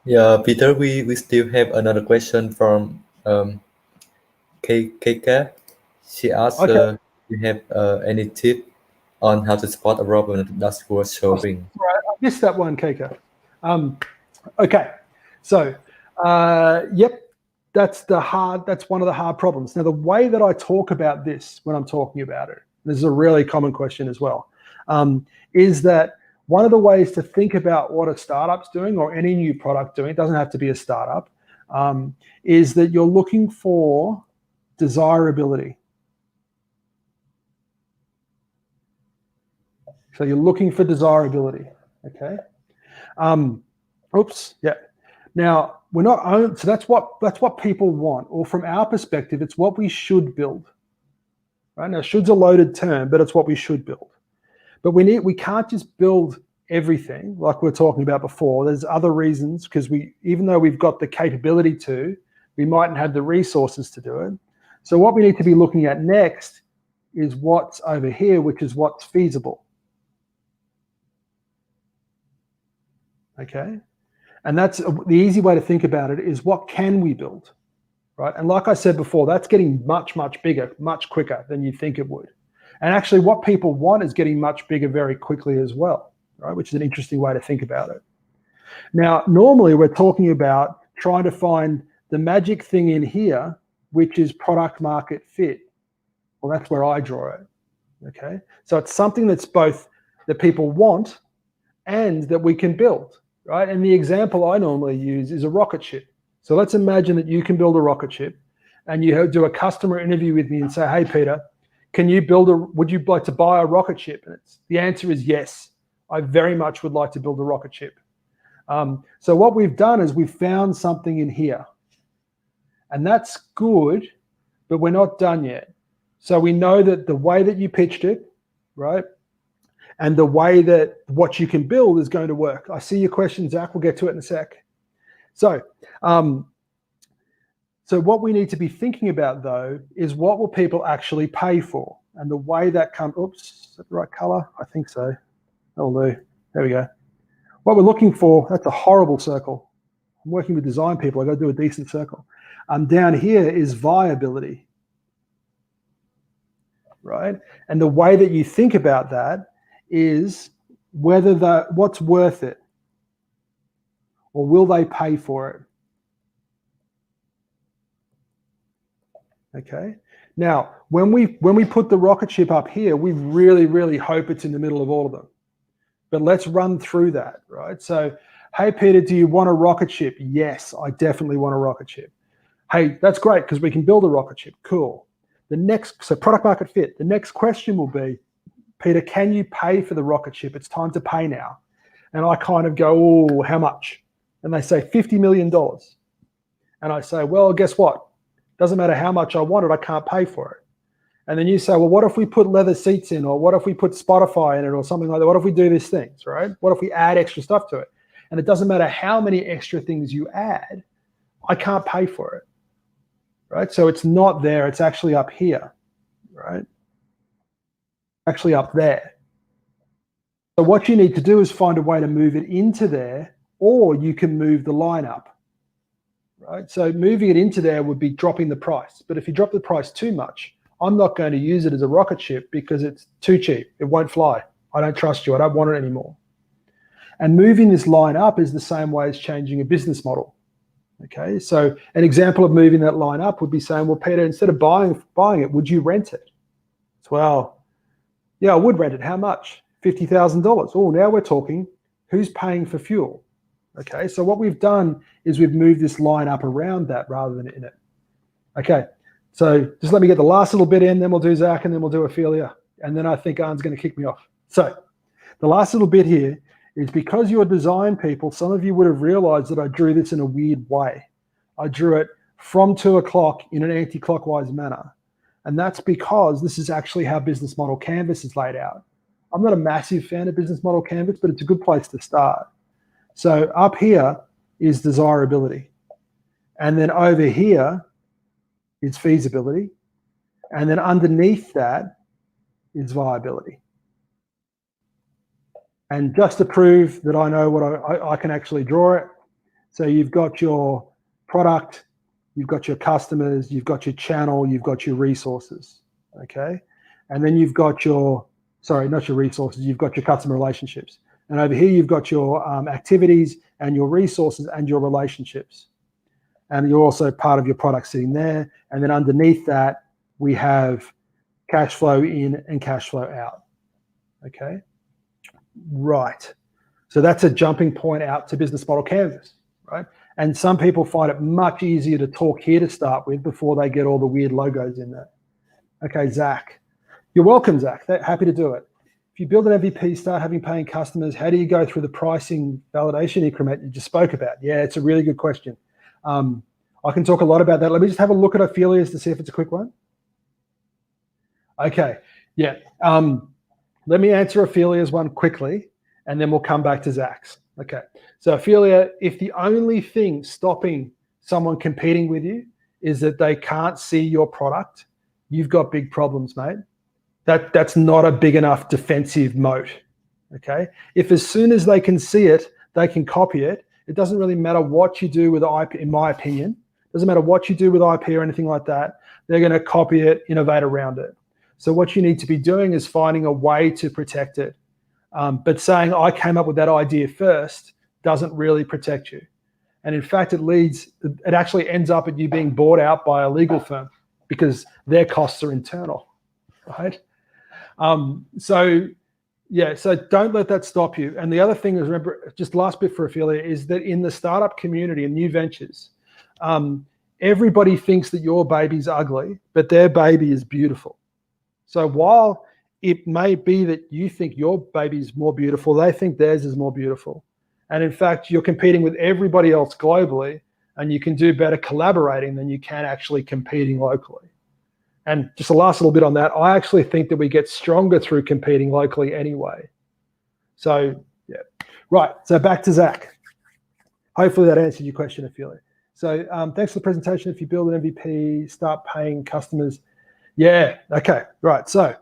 Yeah, Peter, we still have another question from Keika. She asked, Okay. do you have any tip on how to spot a problem that's worth showing? Right, I missed that one, Keika. Okay, so yep, that's one of the hard problems. Now, the way that I talk about this when I'm talking about it, this is a really common question as well, is that one of the ways to think about what a startup's doing or any new product doing, it doesn't have to be a startup, is that you're looking for desirability. So you're looking for desirability, okay? Oops, yeah. Now, we're not, so that's what people want, or from our perspective, it's what we should build, right? Now, should's a loaded term, but it's what we should build. But we can't just build everything like we were talking about before. There's other reasons, because even though we've got the capability to, we mightn't have the resources to do it. So what we need to be looking at next is what's over here, which is what's feasible. Okay, and that's the easy way to think about it, is what can we build, right? And like I said before, that's getting much, much bigger, much quicker than you think it would. And actually what people want is getting much bigger very quickly as well, right? Which is an interesting way to think about it. Now, normally we're talking about trying to find the magic thing in here, which is product market fit. Well, that's where I draw it, okay? So it's something that's both that people want and that we can build. Right? And the example I normally use is a rocket ship. So let's imagine that you can build a rocket ship and you do a customer interview with me and say, hey, Peter, would you like to buy a rocket ship? And the answer is yes, I very much would like to build a rocket ship. So what we've done is we've found something in here, and that's good, but we're not done yet. So we know that the way that you pitched it, right, and the way that what you can build is going to work. I see your question, Zach. We'll get to it in a sec. So what we need to be thinking about, though, is what will people actually pay for? And the way that comes, oops, is that the right color? I think so. That'll do. There we go. What we're looking for, that's a horrible circle. I'm working with design people. I got to do a decent circle. Down here is viability, right? And the way that you think about that is whether what's worth it, or will they pay for it? Okay. Now, when we put the rocket ship up here, we really, really hope it's in the middle of all of them. But let's run through that, right? So, hey, Peter, do you want a rocket ship? Yes, I definitely want a rocket ship. Hey, that's great because we can build a rocket ship. Cool. So product market fit. The next question will be, Peter, can you pay for the rocket ship? It's time to pay now. And I kind of go, oh, how much? And they say $50 million. And I say, well, guess what? Doesn't matter how much I want it, I can't pay for it. And then you say, well, what if we put leather seats in, or what if we put Spotify in it, or something like that? What if we do these things, right? What if we add extra stuff to it? And it doesn't matter how many extra things you add, I can't pay for it, right? So it's not there, it's actually up here, right? Actually up there. So what you need to do is find a way to move it into there, or you can move the line up, right? So moving it into there would be dropping the price. But if you drop the price too much, I'm not going to use it as a rocket ship because it's too cheap. It won't fly. I don't trust you. I don't want it anymore. And moving this line up is the same way as changing a business model. Okay, so an example of moving that line up would be saying, well, Peter, instead of buying it, would you rent it? Well, yeah, I would rent it. How much? $50,000. Oh, now we're talking. Who's paying for fuel? Okay, so what we've done is we've moved this line up around that rather than in it. Okay, so just let me get the last little bit in, then we'll do Zach, and then we'll do Ophelia. And then I think Arne's going to kick me off. So the last little bit here is because you're design people, some of you would have realized that I drew this in a weird way. I drew it from 2 o'clock in an anti-clockwise manner. And that's because this is actually how business model canvas is laid out. I'm not a massive fan of business model canvas, but it's a good place to start. So up here is desirability. And then over here is feasibility. And then underneath that is viability. And just to prove that I know what I can actually draw it. So you've got your product, you've got your customers, you've got your channel, you've got your resources, okay? And then you've got your, sorry, not your resources, you've got your customer relationships. And over here, you've got your activities and your resources and your relationships. And you're also part of your product sitting there. And then underneath that, we have cash flow in and cash flow out, okay? Right. So that's a jumping point out to business model canvas, right? And some people find it much easier to talk here to start with before they get all the weird logos in there. Okay, Zach. You're welcome, Zach. Happy to do it. If you build an MVP, start having paying customers, how do you go through the pricing validation increment you just spoke about? Yeah, it's a really good question. I can talk a lot about that. Let me just have a look at Ophelia's to see if it's a quick one. Okay, yeah. Let me answer Ophelia's one quickly, and then we'll come back to Zach's. Okay, so Ophelia, if the only thing stopping someone competing with you is that they can't see your product, you've got big problems, mate. That's not a big enough defensive moat, okay? If as soon as they can see it, they can copy it, it doesn't really matter what you do with IP, in my opinion. It doesn't matter what you do with IP or anything like that. They're going to copy it, innovate around it. So what you need to be doing is finding a way to protect it. But saying I came up with that idea first doesn't really protect you. And in fact, it actually ends up at you being bought out by a legal firm because their costs are internal, right? So don't let that stop you. And the other thing is, remember, just last bit for Ophelia, is that in the startup community and new ventures, everybody thinks that your baby's ugly, but their baby is beautiful. So while it may be that you think your baby's more beautiful, they think theirs is more beautiful. And in fact, you're competing with everybody else globally, and you can do better collaborating than you can actually competing locally. And just a last little bit on that, I actually think that we get stronger through competing locally anyway. So, yeah. Right, so back to Zach. Hopefully that answered your question, Ophelia. So thanks for the presentation. If you build an MVP, start paying customers. Yeah, okay, right. So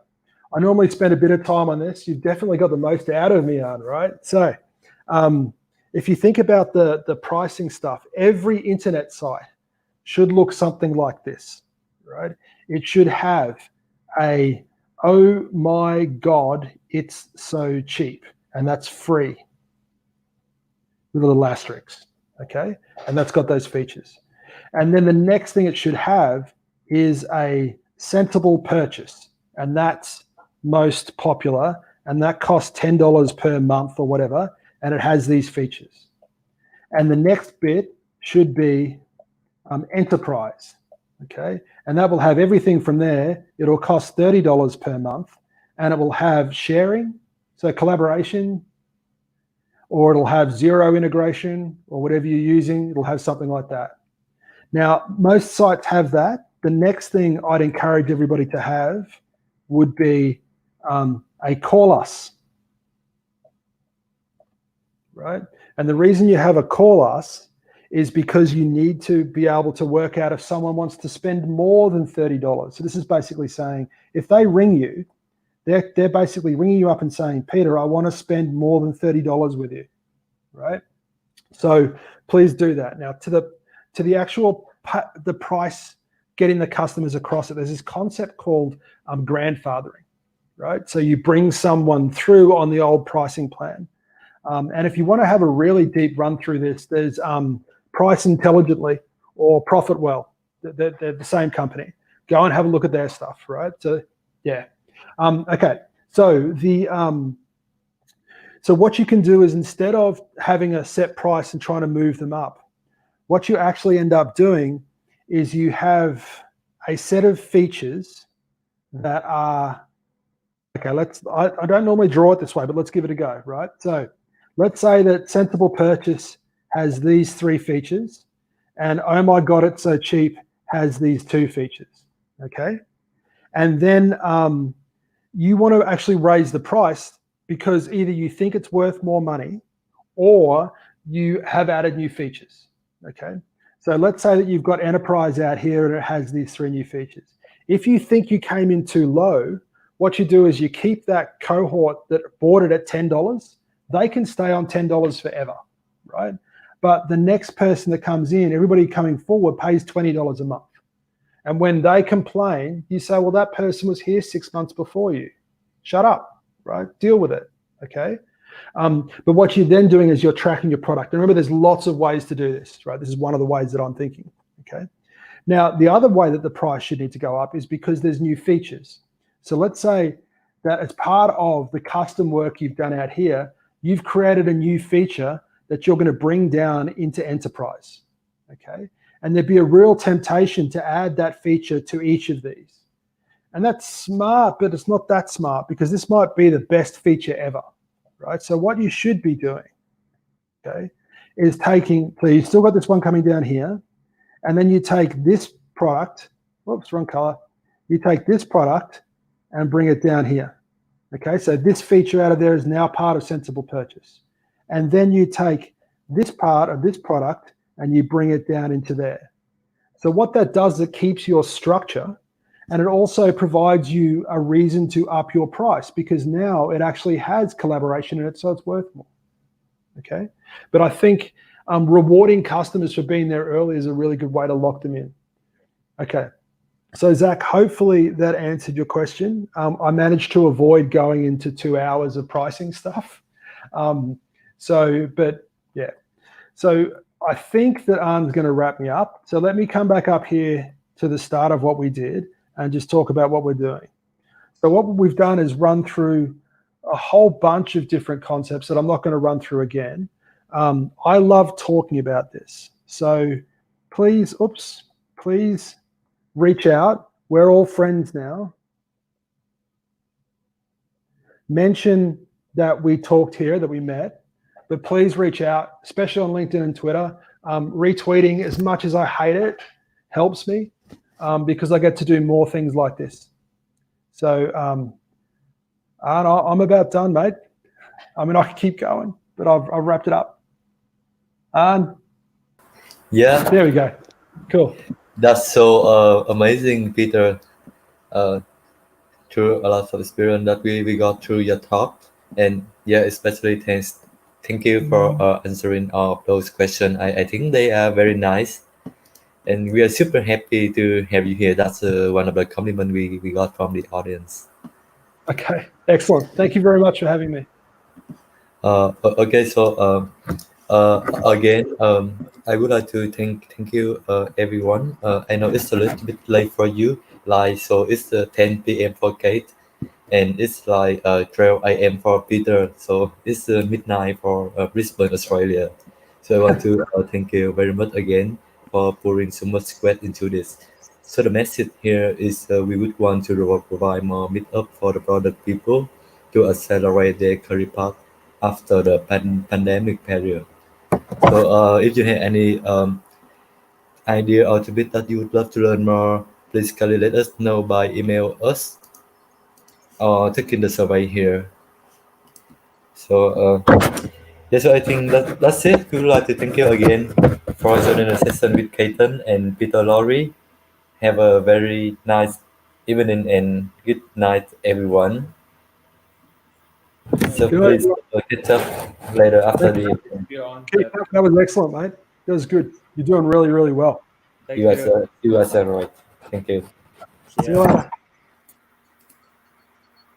I normally spend a bit of time on this. You've definitely got the most out of me, Anne, right? So if you think about the pricing stuff, every internet site should look something like this, right? It should have a, oh my God, it's so cheap, and that's free with a little asterisk, okay? And that's got those features. And then the next thing it should have is a sensible purchase, and that's most popular, and that costs $10 per month or whatever, and it has these features. And the next bit should be enterprise, okay? And that will have everything from there. It'll cost $30 per month, and it will have sharing, so collaboration, or it'll have zero integration, or whatever you're using, it'll have something like that. Now, most sites have that. The next thing I'd encourage everybody to have would be a call us, right? And the reason you have a call us is because you need to be able to work out if someone wants to spend more than $30. So this is basically saying, if they ring you, they're basically ringing you up and saying, Peter, I want to spend more than $30 with you, right? So please do that. Now to the actual, the price, getting the customers across it, there's this concept called grandfathering, right? So you bring someone through on the old pricing plan. And if you want to have a really deep run through this, there's Price Intelligently or Profit Well. They're the same company. Go and have a look at their stuff, right? So yeah. Okay. So so what you can do is, instead of having a set price and trying to move them up, what you actually end up doing is you have a set of features that are, okay, I don't normally draw it this way, but let's give it a go, right? So let's say that Sensible Purchase has these 3 features, and Oh My God, It's So Cheap has these 2 features, okay? And then you want to actually raise the price because either you think it's worth more money or you have added new features, okay? So let's say that you've got Enterprise out here and it has these 3 new features. If you think you came in too low, what you do is you keep that cohort that bought it at $10. They can stay on $10 forever, right? But the next person that comes in, everybody coming forward pays $20 a month. And when they complain, you say, well, that person was here 6 months before you. Shut up, right? Deal with it, okay? But what you're then doing is you're tracking your product. And remember, there's lots of ways to do this, right? This is one of the ways that I'm thinking, okay? Now, the other way that the price should need to go up is because there's new features. So let's say that as part of the custom work you've done out here, you've created a new feature that you're going to bring down into enterprise, okay? And there'd be a real temptation to add that feature to each of these. And that's smart, but it's not that smart because this might be the best feature ever, right? So what you should be doing, okay, is taking, so you've still got this one coming down here, and then you take this product, whoops, wrong color. You take this product and bring it down here, okay? So this feature out of there is now part of Sensible Purchase. And then you take this part of this product and you bring it down into there. So what that does is it keeps your structure, and it also provides you a reason to up your price because now it actually has collaboration in it, so it's worth more, okay? But I think rewarding customers for being there early is a really good way to lock them in. Okay, so Zach, hopefully that answered your question. I managed to avoid going into 2 hours of pricing stuff. But yeah, so I think that Arn's going to wrap me up. So let me come back up here to the start of what we did and just talk about what we're doing. So what we've done is run through a whole bunch of different concepts that I'm not going to run through again. I love talking about this. So please reach out. We're all friends now. Mention that we talked here, that we met. But please reach out, especially on LinkedIn and Twitter. Retweeting, as much as I hate it, helps me because I get to do more things like this. So I'm about done, mate. I mean, I could keep going, but I've wrapped it up. Yeah, There we go. Cool. that's so amazing, Peter. Through a lot of experience that we got through your talk, and yeah, especially thank you for answering all of those questions. I think they are very nice, and we are super happy to have you here. That's one of the compliments we got from the audience. Okay, excellent. Thank you very much for having me. Okay, so again, I would like to thank you everyone. I know it's a little bit late for you, like so it's 10 p.m. for Kate, and it's like 12 a.m. for Peter, so it's midnight for Brisbane, Australia. So I want to thank you very much again for pouring so much sweat into this. So the message here is we would want to provide more meetup for the product people to accelerate their career path after the pandemic period. So if you have any idea or topic that you would love to learn more, please kindly let us know by email us or taking the survey here. So yeah, so I think that's it. We would like to thank you again for joining the session with Keaton and Peter Lowry. Have a very nice evening and good night, everyone. So Good. please catch up later after the. That was excellent, mate. That was good. You're doing really, really well. You guys are right. Thank you. See you later.